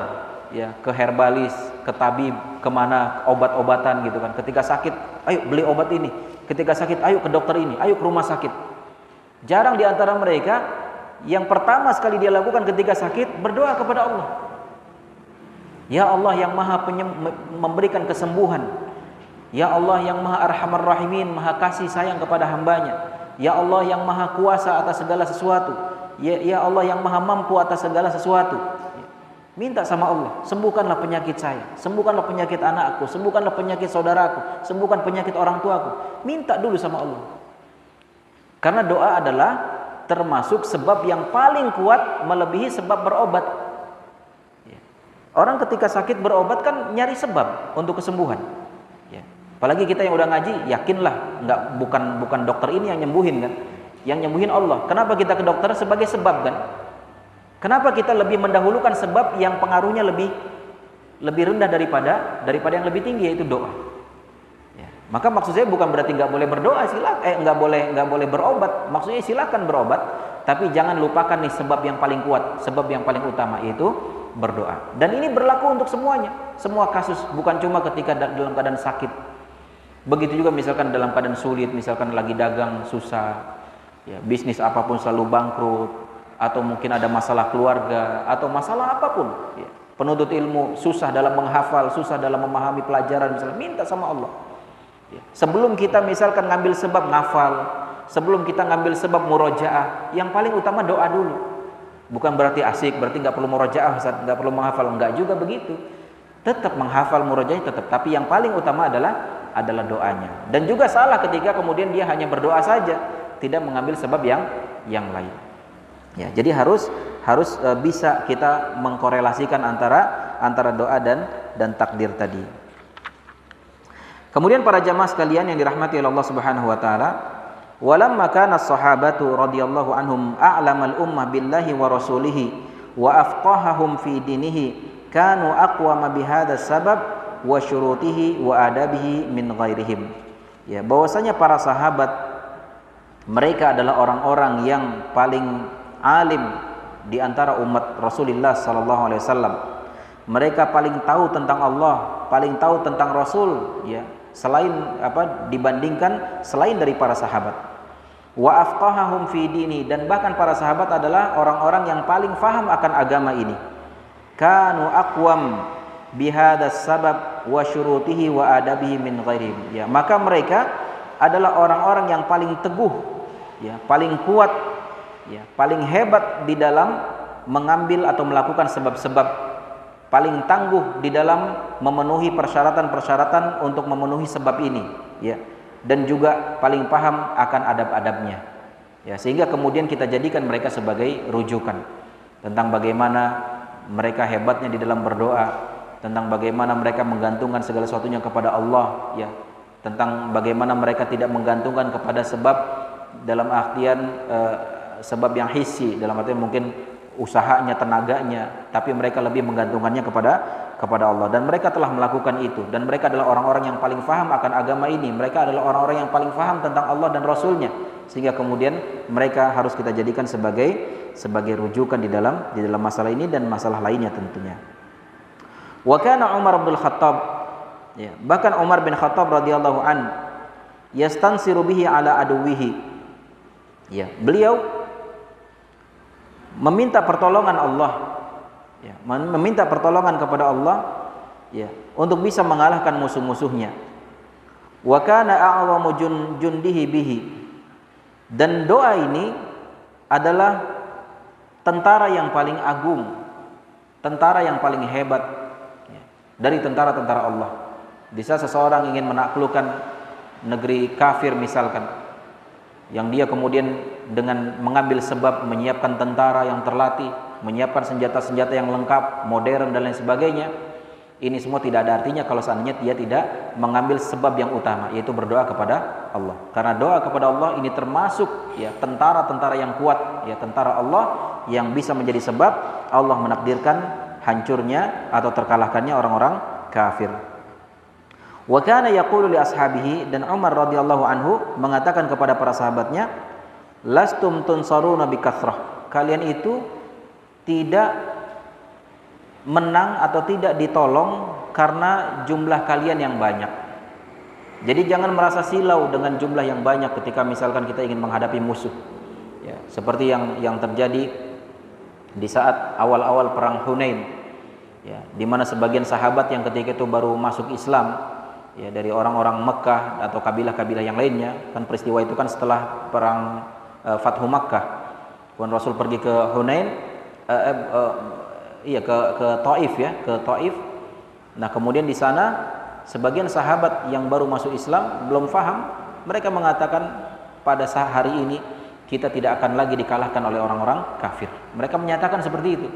ya, ke herbalis, ke tabib, kemana obat-obatan gitu kan. Ketika sakit, ayo beli obat ini. Ketika sakit, ayo ke dokter ini, ayo ke rumah sakit. Jarang di antara mereka yang pertama sekali dia lakukan ketika sakit berdoa kepada Allah. Ya Allah yang maha memberikan kesembuhan, ya Allah yang maha arhamar rahimin, maha kasih sayang kepada hambanya, ya Allah yang maha kuasa atas segala sesuatu, ya Allah yang maha mampu atas segala sesuatu. Minta sama Allah, sembuhkanlah penyakit saya, sembuhkanlah penyakit anakku, sembuhkanlah penyakit saudaraku, sembuhkan penyakit orang tuaku. Minta dulu sama Allah, karena doa adalah termasuk sebab yang paling kuat melebihi sebab berobat. Orang ketika sakit berobat kan nyari sebab untuk kesembuhan. Ya. Apalagi kita yang udah ngaji, yakinlah bukan dokter ini yang nyembuhin kan, yang nyembuhin Allah. Kenapa kita ke dokter? Sebagai sebab kan. Kenapa kita lebih mendahulukan sebab yang pengaruhnya lebih rendah daripada yang lebih tinggi, yaitu doa. Ya. Maka maksud saya bukan berarti nggak boleh berdoa, nggak boleh berobat. Maksudnya silakan berobat, tapi jangan lupakan nih sebab yang paling kuat, sebab yang paling utama, yaitu berdoa. Dan ini berlaku untuk semuanya, semua kasus, bukan cuma ketika dalam keadaan sakit. Begitu juga misalkan dalam keadaan sulit, misalkan lagi dagang susah, ya, bisnis apapun selalu bangkrut, atau mungkin ada masalah keluarga, atau masalah apapun, ya. Penuntut ilmu susah dalam menghafal, susah dalam memahami pelajaran, misalnya minta sama Allah. Ya. Sebelum kita misalkan ngambil sebab ngafal, sebelum kita ngambil sebab murojaah, yang paling utama doa dulu. Bukan berarti asik, berarti nggak perlu murojaah, nggak perlu menghafal, nggak juga begitu. Tetap menghafal murojaahnya tetap, tapi yang paling utama adalah doanya. Dan juga salah ketika kemudian dia hanya berdoa saja, tidak mengambil sebab yang lain. Ya, jadi harus bisa kita mengkorelasikan antara doa dan takdir tadi. Kemudian para jamaah sekalian yang dirahmati oleh Allah Subhanahu wa taala, walamma kana as-sahabatu radhiyallahu anhum a'lamal ummah billahi wa rasulihi wa afqahahum fi dinihi kanu aqwama bihadha sabab wa syurutihi wa adabihi min ghairihim. Ya, bahwasanya para sahabat mereka adalah orang-orang yang paling alim di antara umat Rasulullah sallallahu alaihi wasallam. Mereka paling tahu tentang Allah, paling tahu tentang Rasul, ya, selain dibandingkan selain dari para sahabat. Wa afqahahum fi dini, dan bahkan para sahabat adalah orang-orang yang paling faham akan agama ini. Kanu aqwam bihadas sabab wa syurutihi wa adabihi min ghairihim. Ya, maka mereka adalah orang-orang yang paling teguh, ya, paling kuat, ya, paling hebat di dalam mengambil atau melakukan sebab-sebab, paling tangguh di dalam memenuhi persyaratan-persyaratan untuk memenuhi sebab ini, ya. Dan juga paling paham akan adab-adabnya, ya, sehingga kemudian kita jadikan mereka sebagai rujukan tentang bagaimana mereka hebatnya di dalam berdoa, tentang bagaimana mereka menggantungkan segala sesuatunya kepada Allah, ya, tentang bagaimana mereka tidak menggantungkan kepada sebab dalam artian sebab yang hissi, dalam artian mungkin usahanya, tenaganya, tapi mereka lebih menggantungkannya kepada Allah. Dan mereka telah melakukan itu, dan mereka adalah orang-orang yang paling faham akan agama ini. Mereka adalah orang-orang yang paling faham tentang Allah dan Rasulnya, sehingga kemudian mereka harus kita jadikan sebagai rujukan di dalam masalah ini dan masalah lainnya tentunya. Wa kana Umar bin Khattab, ya, bahkan Umar bin Khattab radhiyallahu an yastansiru bihi ala aduwihi, ya, beliau meminta pertolongan Allah, ya, meminta pertolongan kepada Allah, ya, untuk bisa mengalahkan musuh-musuhnya. Wa kana a'zamu jundihi bihi, dan doa ini adalah tentara yang paling agung, tentara yang paling hebat, ya, dari tentara-tentara Allah. Bisa seseorang ingin menaklukkan negeri kafir misalkan, yang dia kemudian dengan mengambil sebab menyiapkan tentara yang terlatih, menyiapkan senjata-senjata yang lengkap, modern dan lain sebagainya, Ini semua tidak ada artinya kalau seandainya dia tidak mengambil sebab yang utama, yaitu berdoa kepada Allah. Karena doa kepada Allah ini termasuk ya tentara-tentara yang kuat, ya tentara Allah yang bisa menjadi sebab Allah menakdirkan hancurnya atau terkalahkannya orang-orang kafir. Wa kana yaqulu li ashabihi, dan Umar radhiyallahu anhu mengatakan kepada para sahabatnya, lastum tunsaruna bikathrah. Kalian itu tidak menang atau tidak ditolong karena jumlah kalian yang banyak. Jadi jangan merasa silau dengan jumlah yang banyak ketika misalkan kita ingin menghadapi musuh. Ya, seperti yang terjadi di saat awal-awal perang Hunain. Ya, di mana sebagian sahabat yang ketika itu baru masuk Islam, ya dari orang-orang Mekah atau kabilah-kabilah yang lainnya, kan peristiwa itu kan setelah perang Fathu Makkah. Kemudian Rasul pergi ke Hunain, ke Taif ya, ke Taif. Nah, kemudian di sana sebagian sahabat yang baru masuk Islam belum faham, mereka mengatakan pada hari ini kita tidak akan lagi dikalahkan oleh orang-orang kafir. Mereka menyatakan seperti itu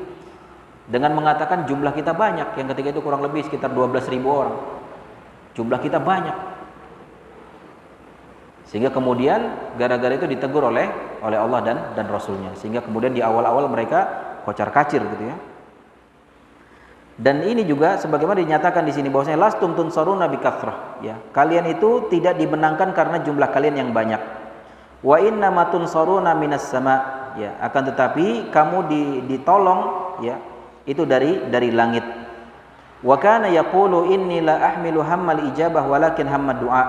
dengan mengatakan jumlah kita banyak, yang ketika itu kurang lebih sekitar 12.000 orang. Jumlah kita banyak. Sehingga kemudian gara-gara itu ditegur oleh Allah dan Rasulnya. Sehingga kemudian di awal-awal mereka kocar-kacir gitu ya. Dan ini juga sebagaimana dinyatakan di sini bahwasanya lastum tunsaruna bikathrah, ya. Kalian itu tidak dimenangkan karena jumlah kalian yang banyak. Wa inna ma tunsaruna minas sama, ya. Akan tetapi kamu ditolong ya itu dari langit. Wa kana yaqulu inni la ahmilu hammal ijabah walakin hammad du'a.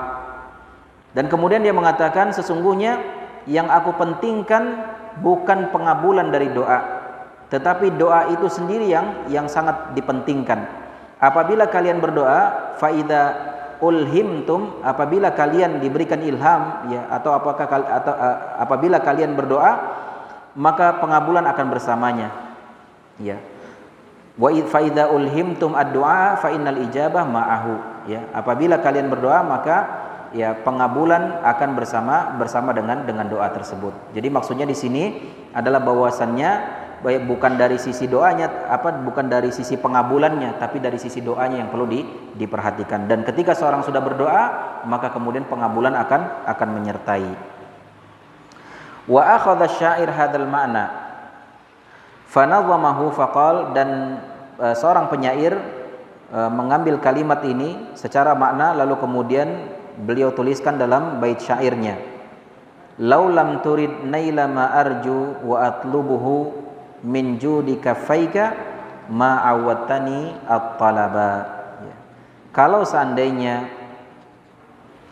Dan kemudian dia mengatakan sesungguhnya yang aku pentingkan bukan pengabulan dari doa, tetapi doa itu sendiri yang sangat dipentingkan. Apabila kalian berdoa, fa idza ulhimtum, apabila kalian diberikan ilham ya atau apabila kalian berdoa, maka pengabulan akan bersamanya. Ya. Wa fa idza ulhimtum ad-du'a fa innal ijabah ma'ahu, ya. Apabila kalian berdoa maka ya pengabulan akan bersama dengan doa tersebut. Jadi maksudnya di sini adalah bahwasannya bukan dari sisi doanya, bukan dari sisi pengabulannya, tapi dari sisi doanya yang perlu diperhatikan. Dan ketika seorang sudah berdoa, maka kemudian pengabulan akan menyertai. Wa akhadha asy-syair hadzal ma'na fanadhamahu faqal, dan seorang penyair mengambil kalimat ini secara makna lalu kemudian beliau tuliskan dalam bait syairnya, lau lam turid naila ma arju wa atlubuhu min judi kafaika ma awatani at-talaba, ya. Kalau seandainya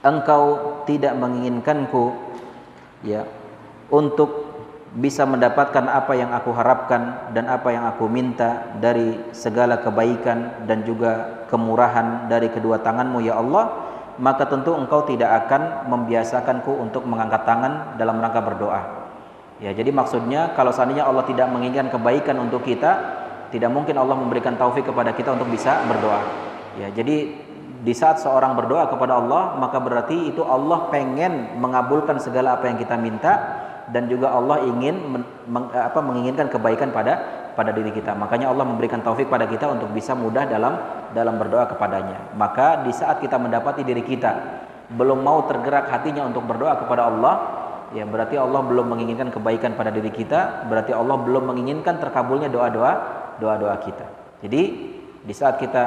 engkau tidak menginginkanku ya untuk bisa mendapatkan apa yang aku harapkan dan apa yang aku minta dari segala kebaikan dan juga kemurahan dari kedua tanganmu ya Allah, maka tentu engkau tidak akan membiasakanku untuk mengangkat tangan dalam rangka berdoa. Ya, jadi maksudnya kalau seandainya Allah tidak menginginkan kebaikan untuk kita, tidak mungkin Allah memberikan taufik kepada kita untuk bisa berdoa. Ya, jadi di saat seorang berdoa kepada Allah, maka berarti itu Allah pengen mengabulkan segala apa yang kita minta, dan juga Allah ingin menginginkan kebaikan pada diri kita. Makanya Allah memberikan taufik pada kita untuk bisa mudah dalam berdoa kepadanya. Maka di saat kita mendapati diri kita belum mau tergerak hatinya untuk berdoa kepada Allah, ya berarti Allah belum menginginkan kebaikan pada diri kita, berarti Allah belum menginginkan terkabulnya doa-doa kita. Jadi di saat kita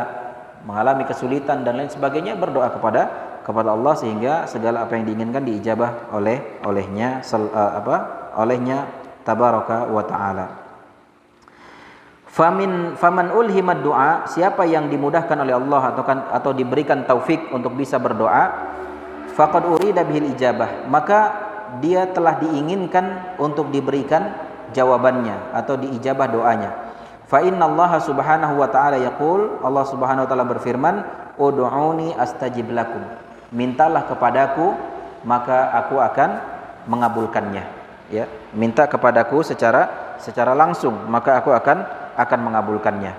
mengalami kesulitan dan lain sebagainya, berdoa kepada Allah sehingga segala apa yang diinginkan diijabah olehnya tabaraka wa taala. Faman ulhimad du'a, siapa yang dimudahkan oleh Allah atau diberikan taufik untuk bisa berdoa, faqad urida bihil ijabah, maka dia telah diinginkan untuk diberikan jawabannya atau diijabah doanya. Fa innallaha subhanahu wa ta'ala yaqul, Allah subhanahu wa ta'ala berfirman, ud'uni astajib lakum, mintalah kepadaku maka aku akan mengabulkannya, ya. Minta kepadaku secara langsung maka aku akan mengabulkannya.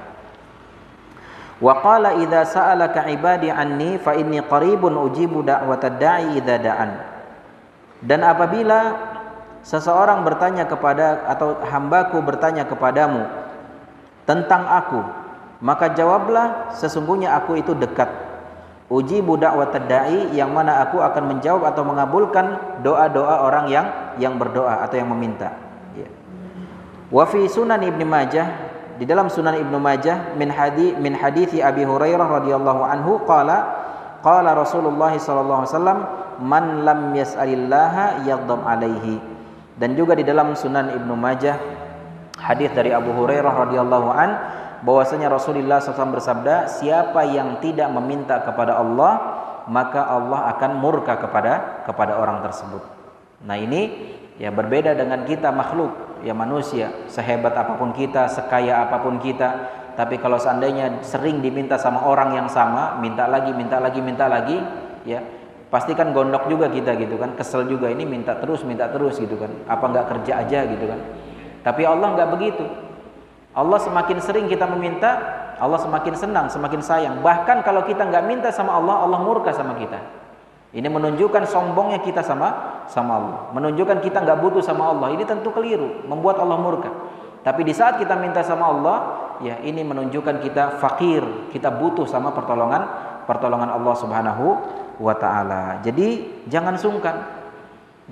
Wa qala idza sa'alaka ibadi anni fa inni qaribun ujibu da'watad da'i idza da'an. Dan apabila seseorang bertanya kepada atau hambaku bertanya kepadamu tentang aku, maka jawablah, sesungguhnya aku itu dekat. Ujibu da'watad da'i, yang mana aku akan menjawab atau mengabulkan doa-doa orang yang berdoa atau yang meminta. Ya. Wa fi Sunan Ibnu Majah, di dalam Sunan Ibnu Majah min hadithi Abi Hurairah radhiyallahu anhu qala Rasulullah sallallahu alaihi wasallam, man lam yas'alillaha yaghdab alaihi. Dan juga di dalam Sunan Ibnu Majah hadis dari Abu Hurairah radhiyallahu an, bahwasanya Rasulullah SAW bersabda, siapa yang tidak meminta kepada Allah, maka Allah akan murka kepada orang tersebut. Nah ini ya berbeda dengan kita makhluk, ya manusia, sehebat apapun kita, sekaya apapun kita, tapi kalau seandainya sering diminta sama orang yang sama, minta lagi, ya pasti kan gondok juga kita gitu kan, kesel juga, ini minta terus gitu kan, apa nggak kerja aja gitu kan. Tapi Allah nggak begitu. Allah semakin sering kita meminta, Allah semakin senang, semakin sayang. Bahkan kalau kita nggak minta sama Allah, Allah murka sama kita. Ini menunjukkan sombongnya kita sama Allah, menunjukkan kita nggak butuh sama Allah. Ini tentu keliru, membuat Allah murka. Tapi di saat kita minta sama Allah, ya ini menunjukkan kita fakir, kita butuh sama pertolongan Allah Subhanahu wa taala. Jadi jangan sungkan.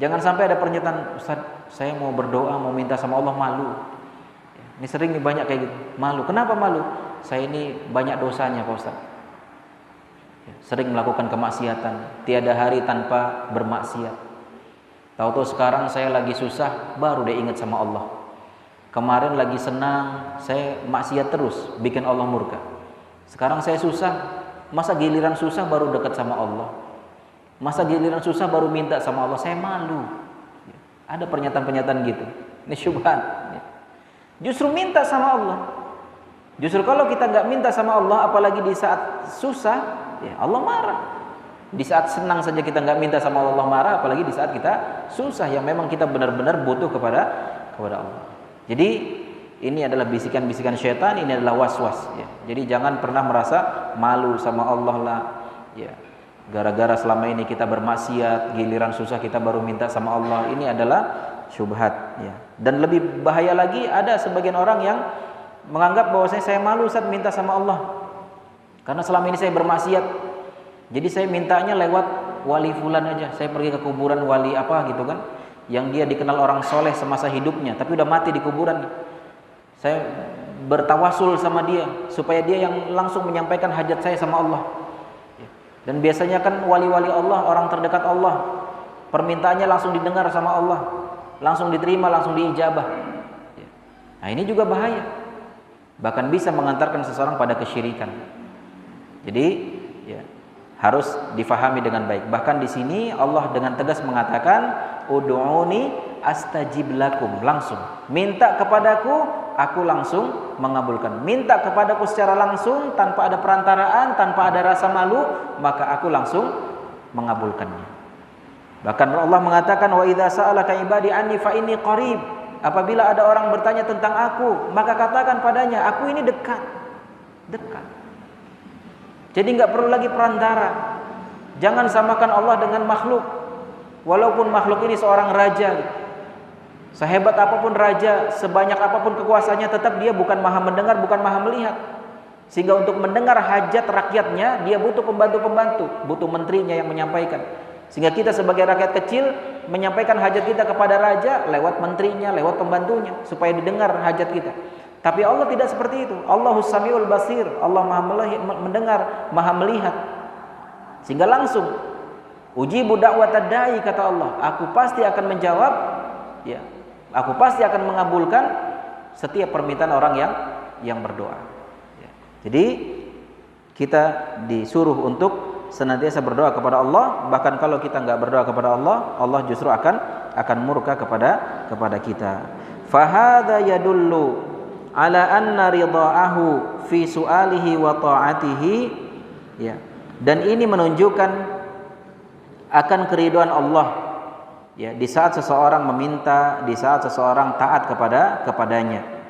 Jangan sampai ada pernyataan, Ustaz, saya mau berdoa, mau minta sama Allah, malu. Ini sering nih banyak kayak gitu, malu. Kenapa malu? Saya ini banyak dosanya Pak Ustaz. Sering melakukan kemaksiatan, tiada hari tanpa bermaksiat. Tahu-tahu sekarang saya lagi susah, baru dia ingat sama Allah. Kemarin lagi senang, saya maksiat terus, bikin Allah murka. Sekarang saya susah, masa giliran susah baru dekat sama Allah. Masa giliran susah baru minta sama Allah, saya malu. Ada pernyataan-pernyataan gitu. Ini syubhat. Justru minta sama Allah. Justru kalau kita nggak minta sama Allah, apalagi di saat susah, ya Allah marah. Di saat senang saja kita nggak minta sama Allah, marah, apalagi di saat kita susah yang memang kita benar-benar butuh kepada Allah. Jadi ini adalah bisikan-bisikan syaitan, ini adalah was-was. Ya. Jadi jangan pernah merasa malu sama Allah lah. Ya. Gara-gara selama ini kita bermaksiat, giliran susah kita baru minta sama Allah. Ini adalah syubhat. Ya. Dan lebih bahaya lagi, ada sebagian orang yang menganggap bahwa saya malu saat minta sama Allah. Karena selama ini saya bermaksiat. Jadi saya mintanya lewat wali fulan aja. Saya pergi ke kuburan wali apa gitu kan, yang dia dikenal orang soleh semasa hidupnya, tapi udah mati di kuburan. Saya bertawasul sama dia supaya dia yang langsung menyampaikan hajat saya sama Allah. Dan biasanya kan wali-wali Allah, orang terdekat Allah, permintaannya langsung didengar sama Allah, langsung diterima, langsung diijabah. Nah ini juga bahaya, bahkan bisa mengantarkan seseorang pada kesyirikan. Jadi ya, harus difahami dengan baik. Bahkan di sini Allah dengan tegas mengatakan, ud'uni astajib lakum, langsung minta kepadaku, aku langsung mengabulkan. Minta kepadaku secara langsung, tanpa ada perantaraan, tanpa ada rasa malu, maka aku langsung mengabulkannya. Bahkan Allah mengatakan, wa idza sa'alaka ibadi anni fa inni qarib. Apabila ada orang bertanya tentang aku, maka katakan padanya, aku ini dekat. Jadi nggak perlu lagi perantara. Jangan samakan Allah dengan makhluk. Walaupun makhluk ini seorang raja, sehebat apapun raja, sebanyak apapun kekuasaannya, tetap dia bukan maha mendengar, bukan maha melihat. Sehingga untuk mendengar hajat rakyatnya, dia butuh pembantu-pembantu, butuh menterinya yang menyampaikan. Sehingga kita sebagai rakyat kecil menyampaikan hajat kita kepada raja lewat menterinya, lewat pembantunya, supaya didengar hajat kita. Tapi Allah tidak seperti itu. Allahus Samiul Basir, Allah maha mendengar, maha melihat. Sehingga langsung, ujibu da'watad da'i, kata Allah, aku pasti akan menjawab, ya, aku pasti akan mengabulkan setiap permintaan orang yang berdoa. Ya. Jadi kita disuruh untuk senantiasa berdoa kepada Allah. Bahkan kalau kita nggak berdoa kepada Allah, Allah justru akan murka kepada kita. Fahadha yadullu ala anna ridha'ahu fi su'alihi wa ta'atihi. Ya. Dan ini menunjukkan akan keridhaan Allah, ya, di saat seseorang meminta, di saat seseorang taat kepadanya.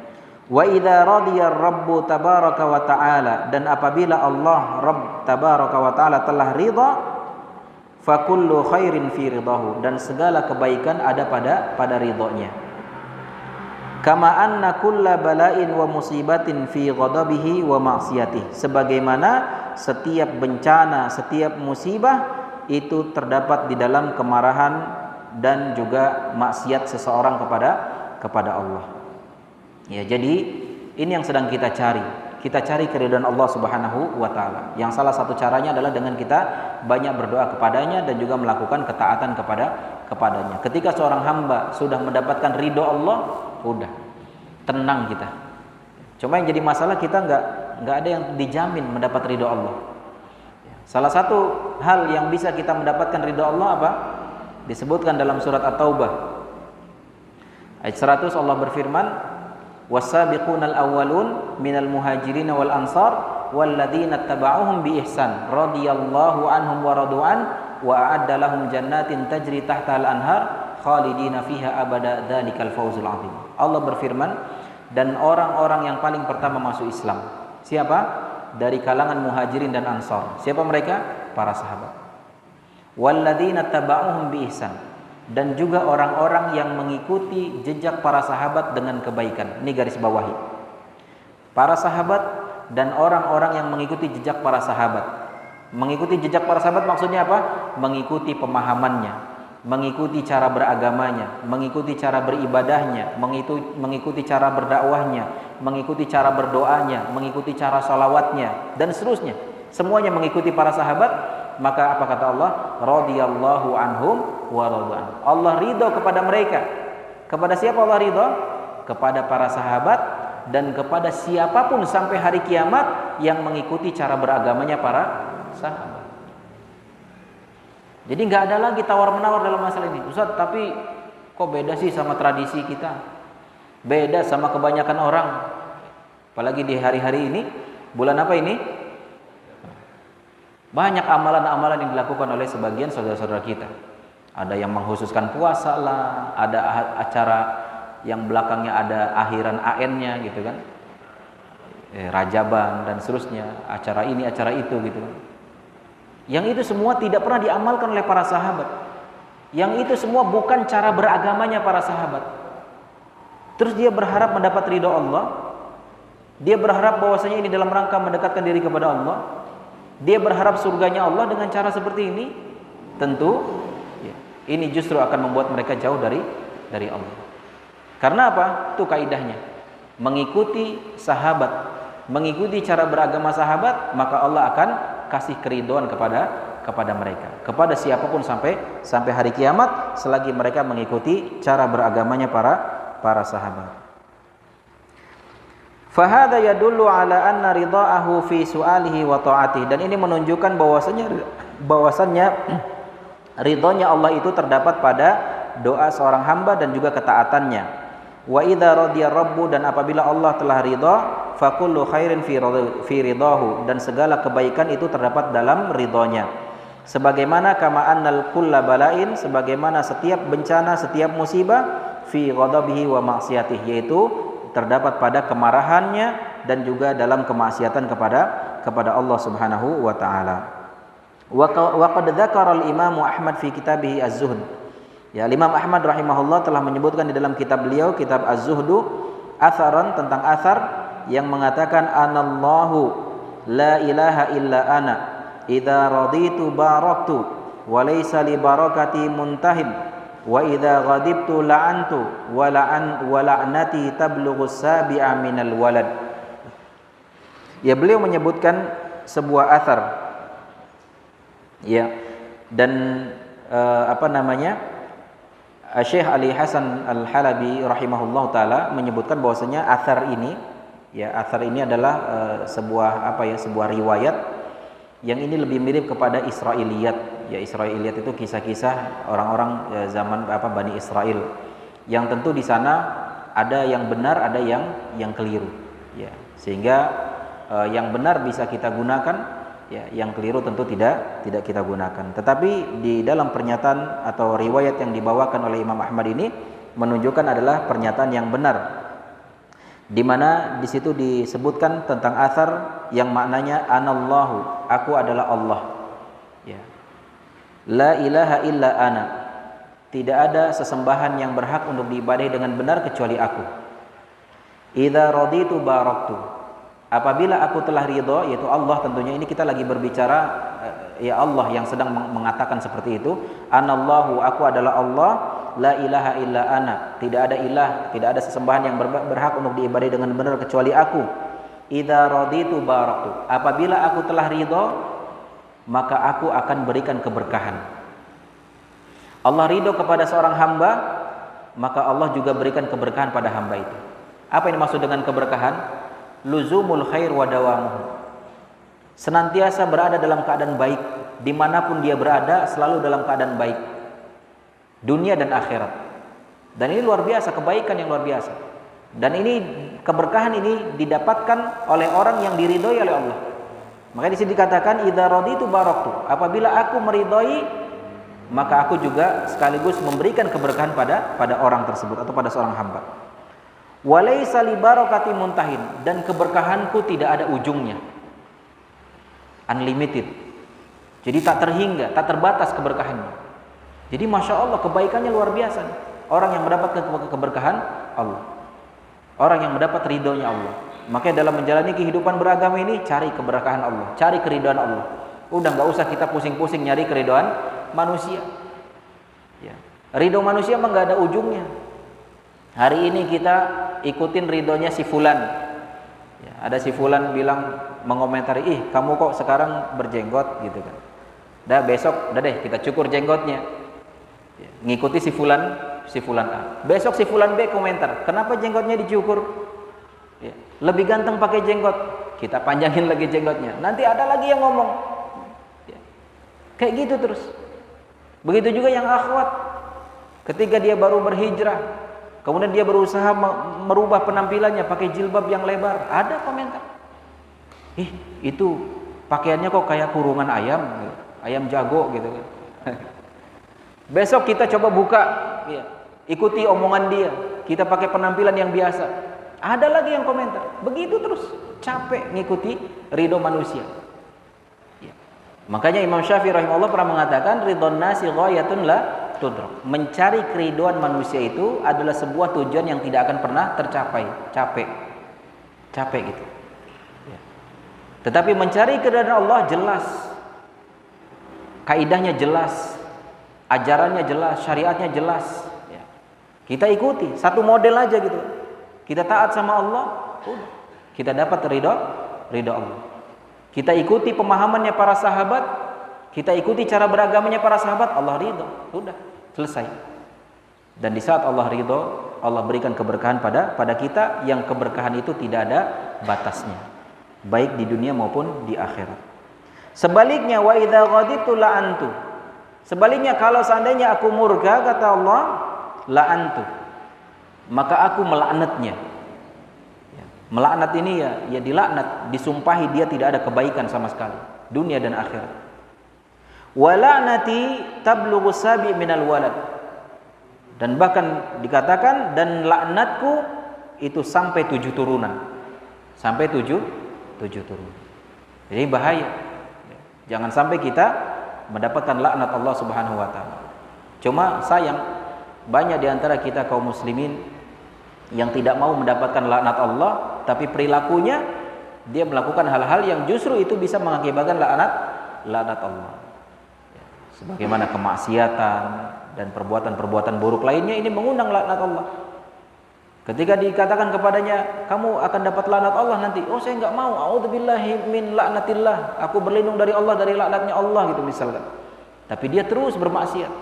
Wa idza radiya Rabbu tabaraka wa ta'ala, dan apabila Allah Rabb tabaraka wa ta'ala telah ridha, fa kullu khairin fi ridahu, dan segala kebaikan ada pada ridhonya. Kama anna kulla bala'in wa musibatin fi ghadabihi wa ma'siyatihi. Sebagaimana setiap bencana, setiap musibah itu terdapat di dalam kemarahan dan juga maksiat seseorang kepada Allah. Ya, jadi ini yang sedang kita cari. Kita cari keridhaan Allah Subhanahu wa taala. Yang salah satu caranya adalah dengan kita banyak berdoa kepadanya dan juga melakukan ketaatan kepadanya. Ketika seorang hamba sudah mendapatkan ridho Allah, udah tenang kita. Cuma yang jadi masalah kita nggak ada yang dijamin mendapat ridho Allah. Salah satu hal yang bisa kita mendapatkan ridho Allah apa? Disebutkan dalam surat At-Taubah ayat 100, Allah berfirman, was-sabiqunal awwalun minal muhajirin wal ansar walladzina tabauhum bi ihsan radhiyallahu anhum wa radu'an wa a'adda lahum jannatin tajri tahtal anhar khalidina fiha abada dzalikal fawzul azim. Allah berfirman, dan orang-orang yang paling pertama masuk Islam siapa? Dari kalangan muhajirin dan ansar. Siapa mereka? Para sahabat. Walladzina tabauhum bi ihsan, dan juga orang-orang yang mengikuti jejak para sahabat dengan kebaikan. Ini garis bawahi. Para sahabat dan orang-orang yang mengikuti jejak para sahabat. Mengikuti jejak para sahabat maksudnya apa? Mengikuti pemahamannya, mengikuti cara beragamanya, mengikuti cara beribadahnya, mengikuti cara berdakwahnya, mengikuti cara berdoanya, mengikuti cara salawatnya, dan seterusnya. Semuanya mengikuti para sahabat. Maka apa kata Allah? Radhiyallahu anhum wa radu'an. Allah ridho kepada mereka. Kepada siapa Allah ridho? Kepada para sahabat dan kepada siapapun sampai hari kiamat yang mengikuti cara beragamanya para sahabat. Jadi nggak ada lagi tawar-menawar dalam masalah ini. Ustaz, tapi kok beda sih sama tradisi kita? Beda sama kebanyakan orang. Apalagi di hari-hari ini, bulan apa ini? Banyak amalan-amalan yang dilakukan oleh sebagian saudara-saudara kita. Ada yang mengkhususkan puasa lah, ada acara yang belakangnya ada akhiran AN-nya gitu kan. Rajaban dan seterusnya, acara ini, acara itu gitu kan. Yang itu semua tidak pernah diamalkan oleh para sahabat. Yang itu semua bukan cara beragamanya para sahabat. Terus dia berharap mendapat ridho Allah. Dia berharap bahwasanya ini dalam rangka mendekatkan diri kepada Allah. Dia berharap surganya Allah dengan cara seperti ini. Tentu ya, ini justru akan membuat mereka jauh dari Allah. Karena apa? Itu kaidahnya. Mengikuti sahabat, mengikuti cara beragama sahabat, maka Allah akan kasih keridhaan kepada mereka, kepada siapapun sampai hari kiamat selagi mereka mengikuti cara beragamanya para sahabat. Fahada yadullu ala anna ridha'ahu fi su'alihi wa ta'atihi, dan ini menunjukkan bahwasannya ridhonya Allah itu terdapat pada doa seorang hamba dan juga ketaatannya. Wa idza radiya rabbu, dan apabila Allah telah ridha, fa kullu khairin fi ridahu, dan segala kebaikan itu terdapat dalam ridhonya. Sebagaimana kama annal kulla bala'in, sebagaimana setiap bencana, setiap musibah fi ghadabihi wa ma'siyatihi, yaitu terdapat pada kemarahannya dan juga dalam kemaksiatan kepada Allah Subhanahu wa taala. Wa qad dzakara al-Imam Ahmad fi kitabih Az-Zuhd. Ya, Imam Ahmad rahimahullah telah menyebutkan di dalam kitab beliau, kitab Az-Zuhdu, atharan, tentang athar yang mengatakan anallahu la ilaha illa ana idza raditu baraktu wa laysa li barakati muntahin wa idza ghadibtu la'antu wa la'nati tablughu sabi'a minal walad. Ya, beliau menyebutkan sebuah athar. Ya, dan Syekh Ali Hasan Al-Halabi rahimahullah taala menyebutkan bahwasanya athar ini adalah sebuah riwayat yang ini lebih mirip kepada Israiliyat. Ya, Israiliyat itu kisah-kisah orang-orang zaman Bani Israel, yang tentu di sana ada yang benar, ada yang keliru. Ya, sehingga yang benar bisa kita gunakan, ya, yang keliru tentu tidak kita gunakan. Tetapi di dalam pernyataan atau riwayat yang dibawakan oleh Imam Ahmad ini menunjukkan adalah pernyataan yang benar, di mana di situ disebutkan tentang athar yang maknanya anallahu, aku adalah Allah. Ya. La ilaha illa ana, tidak ada sesembahan yang berhak untuk diibadahi dengan benar kecuali aku. Idza raditu baraktu. Apabila aku telah ridho, yaitu Allah tentunya, ini kita lagi berbicara ya Allah yang sedang mengatakan seperti itu. Anallahu, aku adalah Allah, la ilaha illa ana. Tidak ada ilah, tidak ada sesembahan yang berhak untuk diibadai dengan benar kecuali aku. Idza raditu baraktu. Apabila aku telah ridho, maka aku akan berikan keberkahan. Allah ridho kepada seorang hamba, maka Allah juga berikan keberkahan pada hamba itu. Apa yang dimaksud dengan keberkahan? Luzumul khair wa dawamuhu. Senantiasa berada dalam keadaan baik, dimanapun dia berada selalu dalam keadaan baik, dunia dan akhirat. Dan ini luar biasa, kebaikan yang luar biasa. Dan ini keberkahan ini didapatkan oleh orang yang diridhoi oleh Allah. Makanya di sini dikatakan idza raditu baraktu. Apabila aku meridhoi, maka aku juga sekaligus memberikan keberkahan pada orang tersebut atau pada seorang hamba. Walaisa li barakati muntahin, dan keberkahanku tidak ada ujungnya. Unlimited. Jadi tak terhingga, tak terbatas keberkahannya. Jadi Masya Allah, kebaikannya luar biasa. Orang yang mendapatkan keberkahan Allah, orang yang mendapat ridhonya Allah. Makanya dalam menjalani kehidupan beragama ini, cari keberkahan Allah, cari keridhaan Allah. Udah nggak usah kita pusing-pusing nyari keridhaan manusia. Ya. Ridho manusia memang nggak ada ujungnya. Hari ini kita ikutin ridhonya si fulan. Ya, ada si fulan bilang, mengomentari, ih kamu kok sekarang berjenggot gitu kan. Dah besok, udah deh kita cukur jenggotnya. Ya, ngikuti si fulan A. Besok si fulan B komentar, kenapa jenggotnya dicukur? Ya, lebih ganteng pakai jenggot, kita panjangin lagi jenggotnya. Nanti ada lagi yang ngomong. Ya, kayak gitu terus. Begitu juga yang akhwat, ketika dia baru berhijrah, kemudian dia berusaha merubah penampilannya pakai jilbab yang lebar, ada komentar, ih itu pakaiannya kok kayak kurungan ayam, ayam jago gitu kan. Besok kita coba buka, ya, ikuti omongan dia, kita pakai penampilan yang biasa, ada lagi yang komentar. Begitu terus, capek ngikuti ridho manusia. Ya. Makanya Imam Syafi'i rahimahullah pernah mengatakan, ridhon nasi ghayatun la tudrak. Mencari keriduan manusia itu adalah sebuah tujuan yang tidak akan pernah tercapai. Capek gitu ya. Tetapi mencari keriduan Allah jelas, kaidahnya jelas, ajarannya jelas, syariatnya jelas ya. Kita ikuti satu model aja gitu, kita taat sama Allah, udah kita dapat ridho Allah. Kita ikuti pemahamannya para sahabat, kita ikuti cara beragamanya para sahabat, Allah ridho, sudah selesai. Dan di saat Allah ridho, Allah berikan keberkahan pada kita, yang keberkahan itu tidak ada batasnya, baik di dunia maupun di akhirat. Sebaliknya, wa idza ghadibtu la'antu. Sebaliknya, kalau seandainya aku murka, kata Allah, la'antu, maka aku melaknatnya. Melaknat ini ya dilaknat, disumpahi dia tidak ada kebaikan sama sekali, dunia dan akhirat. Wala'nati tablughu sabi minal walad. Dan bahkan dikatakan, dan laknatku itu sampai 7 turunan. Sampai 7 turunan. Jadi bahaya. Jangan sampai kita mendapatkan laknat Allah Subhanahu wa taala. Cuma sayang, banyak di antara kita kaum muslimin yang tidak mau mendapatkan laknat Allah, tapi perilakunya dia melakukan hal-hal yang justru itu bisa mengakibatkan laknat Allah. Sebagaimana kemaksiatan dan perbuatan-perbuatan buruk lainnya, ini mengundang laknat Allah. Ketika dikatakan kepadanya, kamu akan dapat laknat Allah nanti, oh saya enggak mau, a'udzubillahi min laknatillah, aku berlindung dari Allah, dari laknatnya Allah gitu misalkan. Tapi dia terus bermaksiat,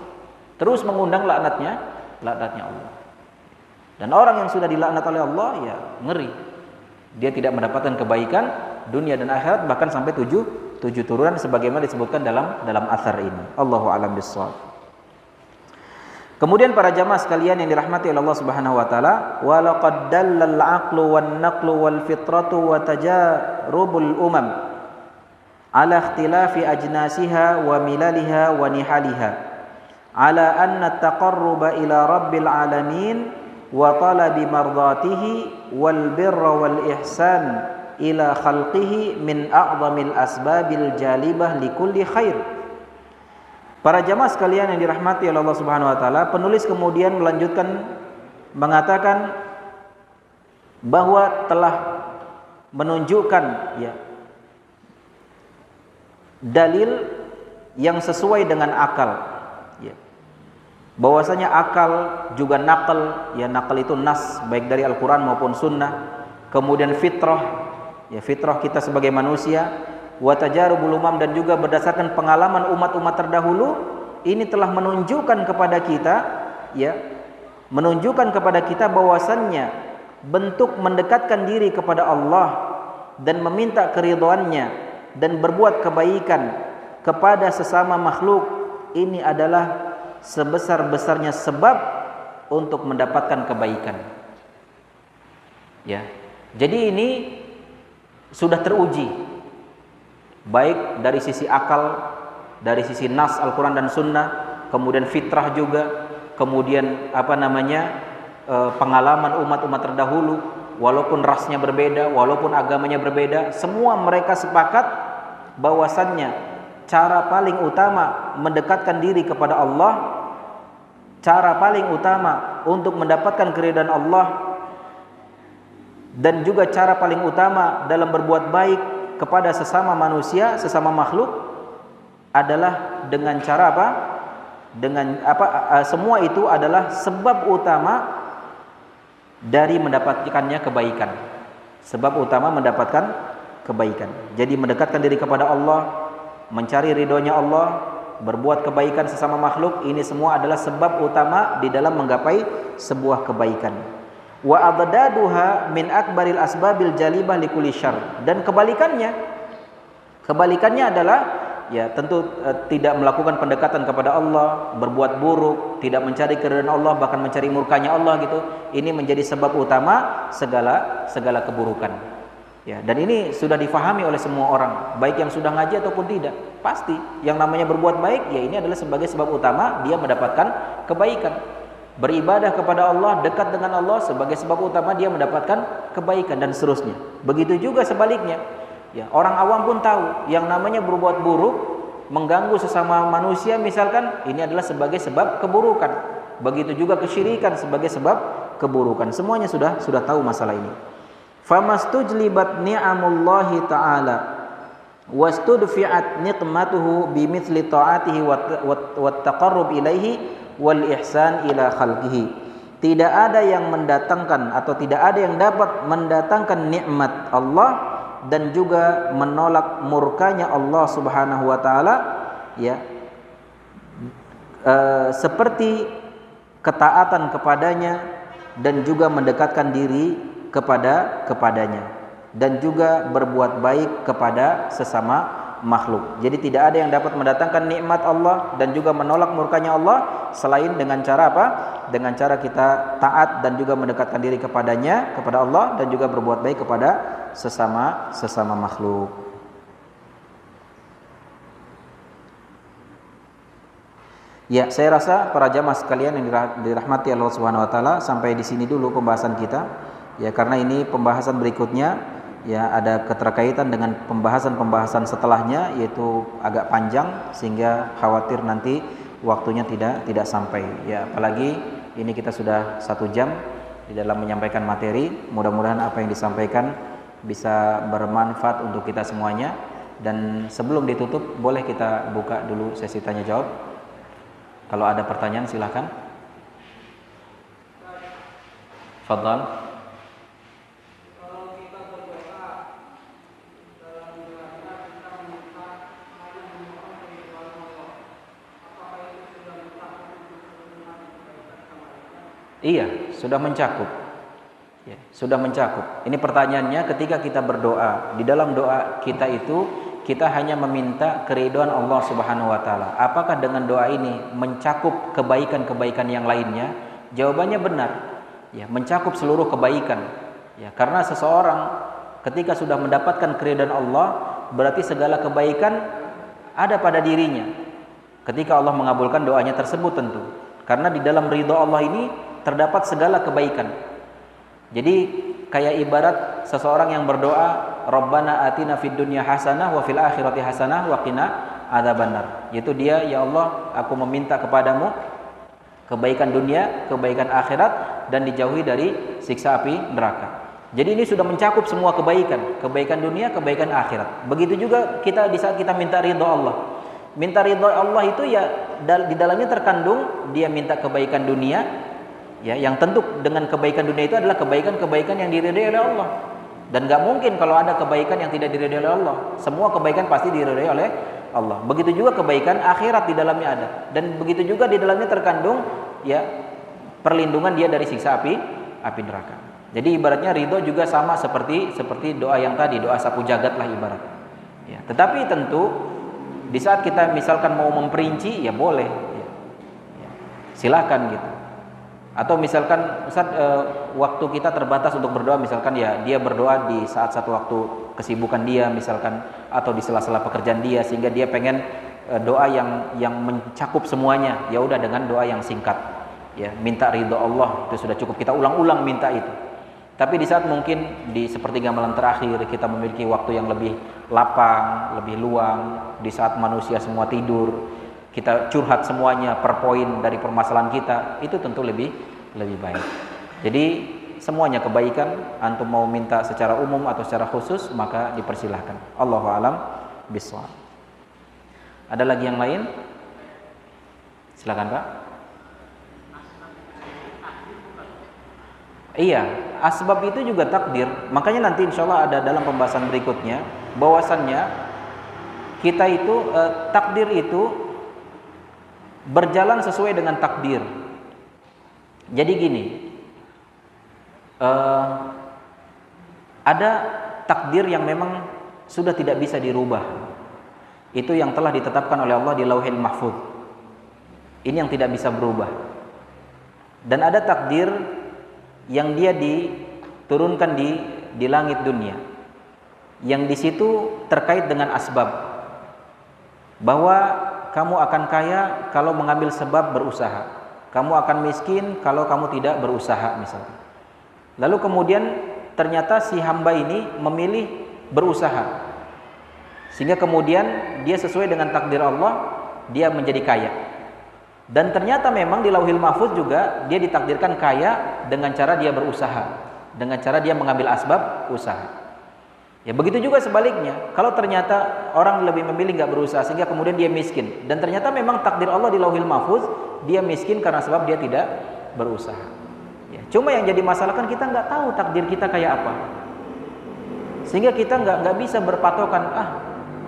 terus mengundang laknatnya Allah. Dan orang yang sudah dilaknat oleh Allah, ya ngeri. Dia tidak mendapatkan kebaikan dunia dan akhirat, bahkan sampai 7 turunan sebagaimana disebutkan dalam athar ini. Allahu a'lam bissawab. Kemudian para jamaah sekalian yang dirahmati oleh Allah Subhanahu wa taala, wa laqad dallal 'aqlu wan naqlu wal fitratu wa tajarubul umam ala ikhtilafi ajnasiha wa milaliha wa nihaliha ala anna at-taqarruba ila rabbil alamin wa talabi mardatihi wal birra wal ihsan ila khalqihi min a'zamil asbabil jalibah likulli khair. Para jamaah sekalian yang dirahmati oleh Allah Subhanahu wa taala, penulis kemudian melanjutkan mengatakan bahwa telah menunjukkan ya dalil yang sesuai dengan akal ya. Bahwasanya akal juga nakal ya, nakal itu nas baik dari Al-Qur'an maupun sunnah, kemudian fitrah ya, fitrah kita sebagai manusia, wa tajarubul umam, dan juga berdasarkan pengalaman umat-umat terdahulu, ini telah menunjukkan kepada kita ya, menunjukkan kepada kita bahwasannya bentuk mendekatkan diri kepada Allah dan meminta keridhaannya dan berbuat kebaikan kepada sesama makhluk, ini adalah sebesar-besarnya sebab untuk mendapatkan kebaikan ya. Jadi ini sudah teruji baik dari sisi akal, dari sisi nas Al-Quran dan Sunnah, kemudian fitrah juga, kemudian pengalaman umat-umat terdahulu, walaupun rasnya berbeda, walaupun agamanya berbeda, semua mereka sepakat bahwasannya cara paling utama mendekatkan diri kepada Allah, cara paling utama untuk mendapatkan keridhaan Allah, dan juga cara paling utama dalam berbuat baik kepada sesama manusia, sesama makhluk adalah dengan cara apa? Semua itu adalah sebab utama dari mendapatkannya kebaikan. Sebab utama mendapatkan kebaikan. Jadi mendekatkan diri kepada Allah, mencari ridhonya Allah, berbuat kebaikan sesama makhluk, ini semua adalah sebab utama di dalam menggapai sebuah kebaikan. Wa addaduha min akbaril asbabil jalibah likulli syarr. Dan kebalikannya adalah ya tentu tidak melakukan pendekatan kepada Allah, berbuat buruk, tidak mencari keridhaan Allah, bahkan mencari murkanya Allah gitu. Ini menjadi sebab utama segala keburukan. Ya, dan ini sudah difahami oleh semua orang, baik yang sudah ngaji ataupun tidak. Pasti yang namanya berbuat baik ya ini adalah sebagai sebab utama dia mendapatkan kebaikan. Beribadah kepada Allah, dekat dengan Allah sebagai sebab utama dia mendapatkan kebaikan, dan seterusnya. Begitu juga sebaliknya. Ya, orang awam pun tahu yang namanya berbuat buruk, mengganggu sesama manusia misalkan, ini adalah sebagai sebab keburukan. Begitu juga kesyirikan sebagai sebab keburukan. Semuanya sudah tahu masalah ini. Famastujlibat ni'amullahi ta'ala wastudfi'at niqmatuhu bimithli ta'atihi wat taqarrub ilaihi wal ihsan ila khalqihi. Tidak ada yang mendatangkan atau tidak ada yang dapat mendatangkan nikmat Allah dan juga menolak murkanya Allah Subhanahu wa taala ya, seperti ketaatan kepadanya dan juga mendekatkan diri kepadanya dan juga berbuat baik kepada sesama makhluk. Jadi tidak ada yang dapat mendatangkan nikmat Allah dan juga menolak murkanya Allah selain dengan cara apa? Dengan cara kita taat dan juga mendekatkan diri kepadanya, kepada Allah, dan juga berbuat baik kepada sesama makhluk. Ya, saya rasa para jamaah sekalian yang dirahmati Allah Subhanahu wa taala, sampai di sini dulu pembahasan kita. Ya, karena ini pembahasan berikutnya ya ada keterkaitan dengan pembahasan setelahnya, yaitu agak panjang sehingga khawatir nanti waktunya tidak sampai. Ya, apalagi ini kita sudah 1 jam di dalam menyampaikan materi. Mudah-mudahan apa yang disampaikan bisa bermanfaat untuk kita semuanya. Dan sebelum ditutup, boleh kita buka dulu sesi tanya jawab. Kalau ada pertanyaan silakan. Fadhal. Iya, sudah mencakup. Ya, sudah mencakup. Ini pertanyaannya, ketika kita berdoa, di dalam doa kita itu kita hanya meminta keridhaan Allah Subhanahu wa taala. Apakah dengan doa ini mencakup kebaikan-kebaikan yang lainnya? Jawabannya benar. Ya, mencakup seluruh kebaikan. Ya, karena seseorang ketika sudah mendapatkan keridhaan Allah, berarti segala kebaikan ada pada dirinya. Ketika Allah mengabulkan doanya tersebut tentu. Karena di dalam ridha Allah ini terdapat segala kebaikan. Jadi kayak ibarat seseorang yang berdoa, Rabbana atina fid dunya hasanah wa fil akhirati hasanah wa qina adzabannar. Yaitu dia, ya Allah, aku meminta kepadamu kebaikan dunia, kebaikan akhirat, dan dijauhi dari siksa api neraka. Jadi ini sudah mencakup semua kebaikan, kebaikan dunia, kebaikan akhirat. Begitu juga kita di saat kita minta ridho Allah. Minta ridho Allah itu ya di dalamnya terkandung dia minta kebaikan dunia, ya, yang tentu dengan kebaikan dunia itu adalah kebaikan-kebaikan yang diridhai oleh Allah. Dan nggak mungkin kalau ada kebaikan yang tidak diridhai oleh Allah. Semua kebaikan pasti diridhai oleh Allah. Begitu juga kebaikan akhirat di dalamnya ada. Dan begitu juga di dalamnya terkandung ya perlindungan dia dari siksa api neraka. Jadi ibaratnya ridho juga sama seperti doa yang tadi, doa sapu jagat lah ibarat. Ya, tetapi tentu di saat kita misalkan mau memperinci ya boleh, ya. Ya, silakan gitu. Atau misalkan Ustaz, waktu kita terbatas untuk berdoa, misalkan ya dia berdoa di saat-saat waktu kesibukan dia misalkan, atau di sela-sela pekerjaan dia, sehingga dia pengen doa yang mencakup semuanya, ya udah dengan doa yang singkat, ya minta ridho Allah itu sudah cukup, kita ulang-ulang minta itu. Tapi di saat mungkin di sepertiga malam terakhir kita memiliki waktu yang lebih lapang, lebih luang, di saat manusia semua tidur, kita curhat semuanya per poin dari permasalahan kita, itu tentu lebih baik. Jadi semuanya kebaikan, antum mau minta secara umum atau secara khusus maka dipersilahkan. Allahu a'lam bishawab. Ada lagi yang lain? Silakan Pak. Iya, asbab itu juga takdir. Makanya nanti insya Allah ada dalam pembahasan berikutnya bahwasannya kita itu takdir itu berjalan sesuai dengan takdir. Jadi gini, ada takdir yang memang sudah tidak bisa dirubah. Itu yang telah ditetapkan oleh Allah di Lauhil Mahfuz. Ini yang tidak bisa berubah. Dan ada takdir yang dia diturunkan di langit dunia, yang di situ terkait dengan asbab, bahwa kamu akan kaya kalau mengambil sebab berusaha, kamu akan miskin kalau kamu tidak berusaha misalnya. Lalu kemudian ternyata si hamba ini memilih berusaha, sehingga kemudian dia sesuai dengan takdir Allah, dia menjadi kaya. Dan ternyata memang di Lauhil Mahfuz juga dia ditakdirkan kaya dengan cara dia berusaha, dengan cara dia mengambil asbab usaha. Ya begitu juga sebaliknya, kalau ternyata orang lebih memilih nggak berusaha sehingga kemudian dia miskin, dan ternyata memang takdir Allah di Lauhil Mahfuz dia miskin karena sebab dia tidak berusaha. Ya, cuma yang jadi masalah kan kita nggak tahu takdir kita kayak apa, sehingga kita nggak bisa berpatokan,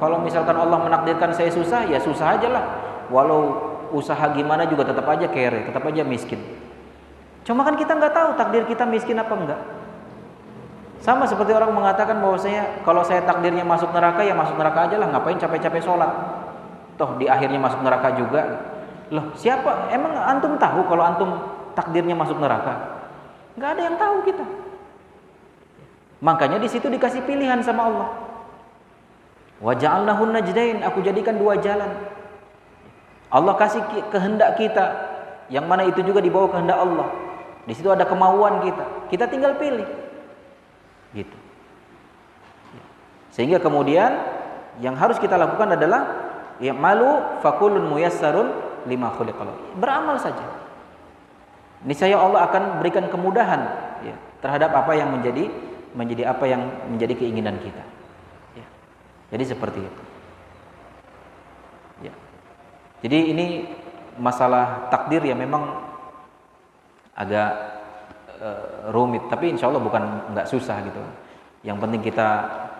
kalau misalkan Allah menakdirkan saya susah, ya susah aja lah, walau usaha gimana juga tetap aja kere, tetap aja miskin. Cuma kan kita nggak tahu takdir kita miskin apa enggak. Sama seperti orang mengatakan bahwasanya kalau saya takdirnya masuk neraka, ya masuk neraka aja lah, ngapain capek-capek sholat, toh di akhirnya masuk neraka juga. Loh siapa, emang antum tahu kalau antum takdirnya masuk neraka? Nggak ada yang tahu kita. Makanya di situ dikasih pilihan sama Allah. Wa ja'alnahun najdain, aku jadikan dua jalan. Allah kasih kehendak kita, yang mana itu juga dibawa kehendak Allah. Di situ ada kemauan kita tinggal pilih, gitu. Sehingga kemudian yang harus kita lakukan adalah ya'malu fakulun muyassarun lima khuliqalah. Beramal saja. Niscaya Allah akan berikan kemudahan ya, terhadap apa yang menjadi apa yang menjadi keinginan kita. Ya. Jadi seperti itu. Ya. Jadi ini masalah takdir ya memang agak rumit, tapi insya Allah bukan nggak susah gitu. Yang penting kita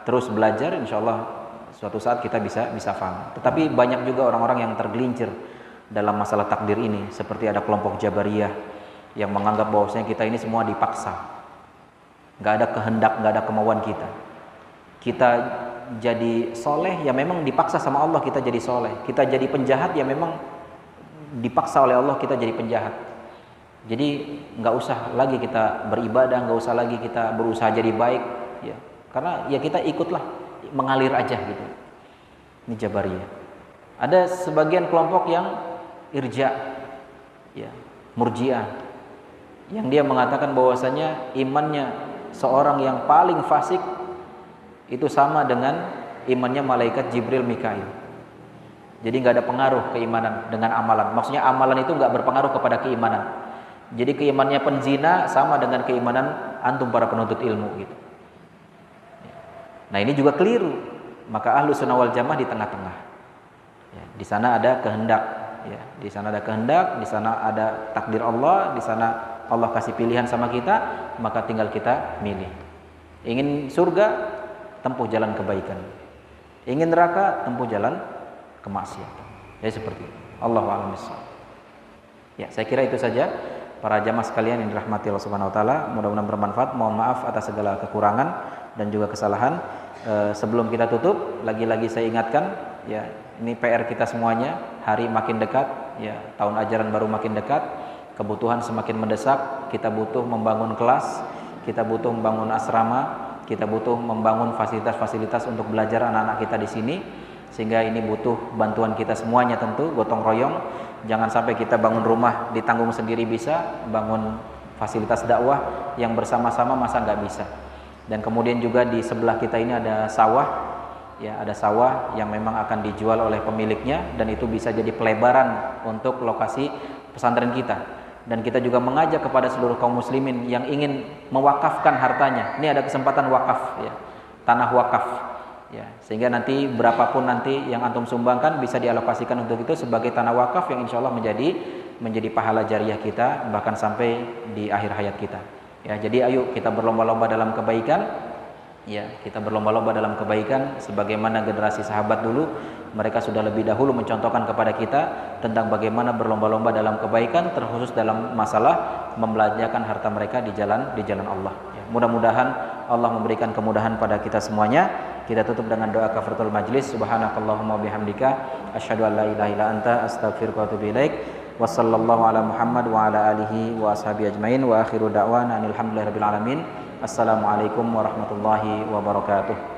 terus belajar, insya Allah suatu saat kita bisa paham. Tetapi banyak juga orang-orang yang tergelincir dalam masalah takdir ini, seperti ada kelompok Jabariyah yang menganggap bahwasanya kita ini semua dipaksa, nggak ada kehendak, nggak ada kemauan kita. Kita jadi soleh ya memang dipaksa sama Allah kita jadi soleh, kita jadi penjahat ya memang dipaksa oleh Allah kita jadi penjahat. Jadi nggak usah lagi kita beribadah, nggak usah lagi kita berusaha jadi baik ya, karena ya kita ikutlah mengalir aja gitu. Ini Jabariyah. Ada sebagian kelompok yang irja ya, murjiah, yang dia mengatakan bahwasanya imannya seorang yang paling fasik itu sama dengan imannya malaikat Jibril Mikail. Jadi nggak ada pengaruh keimanan dengan amalan. Maksudnya amalan itu nggak berpengaruh kepada keimanan. Jadi keimanannya penzina sama dengan keimanan antum para penuntut ilmu gitu. Nah, ini juga keliru. Maka ahlu sunnah wal jamaah di tengah-tengah. Ya, di sana ada kehendak. Ya, di sana ada kehendak, di sana ada takdir Allah, di sana Allah kasih pilihan sama kita, maka tinggal kita milih. Ingin surga, tempuh jalan kebaikan. Ingin neraka, tempuh jalan kemaksiatan. Jadi seperti itu. Allahu a'lam bishawab. Ya, saya kira itu saja para jamaah sekalian yang dirahmati Allah Subhanahu wa taala. Mudah-mudahan bermanfaat. Mohon maaf atas segala kekurangan dan juga kesalahan. Sebelum kita tutup, lagi-lagi saya ingatkan, ya, ini PR kita semuanya. Hari makin dekat, ya, tahun ajaran baru makin dekat. Kebutuhan semakin mendesak, kita butuh membangun kelas, kita butuh membangun asrama, kita butuh membangun fasilitas-fasilitas untuk belajar anak-anak kita di sini, sehingga ini butuh bantuan kita semuanya tentu, gotong royong. Jangan sampai kita bangun rumah ditanggung sendiri bisa, bangun fasilitas dakwah yang bersama-sama masa nggak bisa. Dan kemudian juga di sebelah kita ini ada sawah, ya, ada sawah yang memang akan dijual oleh pemiliknya, dan itu bisa jadi pelebaran untuk lokasi pesantren kita. Dan kita juga mengajak kepada seluruh kaum muslimin yang ingin mewakafkan hartanya. Ini ada kesempatan wakaf, ya, tanah wakaf, ya, sehingga nanti berapapun nanti yang antum sumbangkan bisa dialokasikan untuk itu sebagai tanah wakaf yang insya Allah menjadi pahala jariah kita bahkan sampai di akhir hayat kita. Ya, jadi ayo kita berlomba-lomba dalam kebaikan. Ya, kita berlomba-lomba dalam kebaikan sebagaimana generasi sahabat dulu, mereka sudah lebih dahulu mencontohkan kepada kita tentang bagaimana berlomba-lomba dalam kebaikan, terkhusus dalam masalah membelanjakan harta mereka di jalan Allah. Ya, mudah-mudahan Allah memberikan kemudahan pada kita semuanya. Kita tutup dengan doa kafaratul majlis. Subhanakallahumma bihamdika asyhadu an la ilaha illa anta astaghfiruka wa atubu ilaik. Wassallallahu ala Muhammad wa ala alihi wa ashabihi ajmain wa akhiru da'wana alhamdulillahirabbil alamin. Assalamualaikum warahmatullahi wabarakatuh.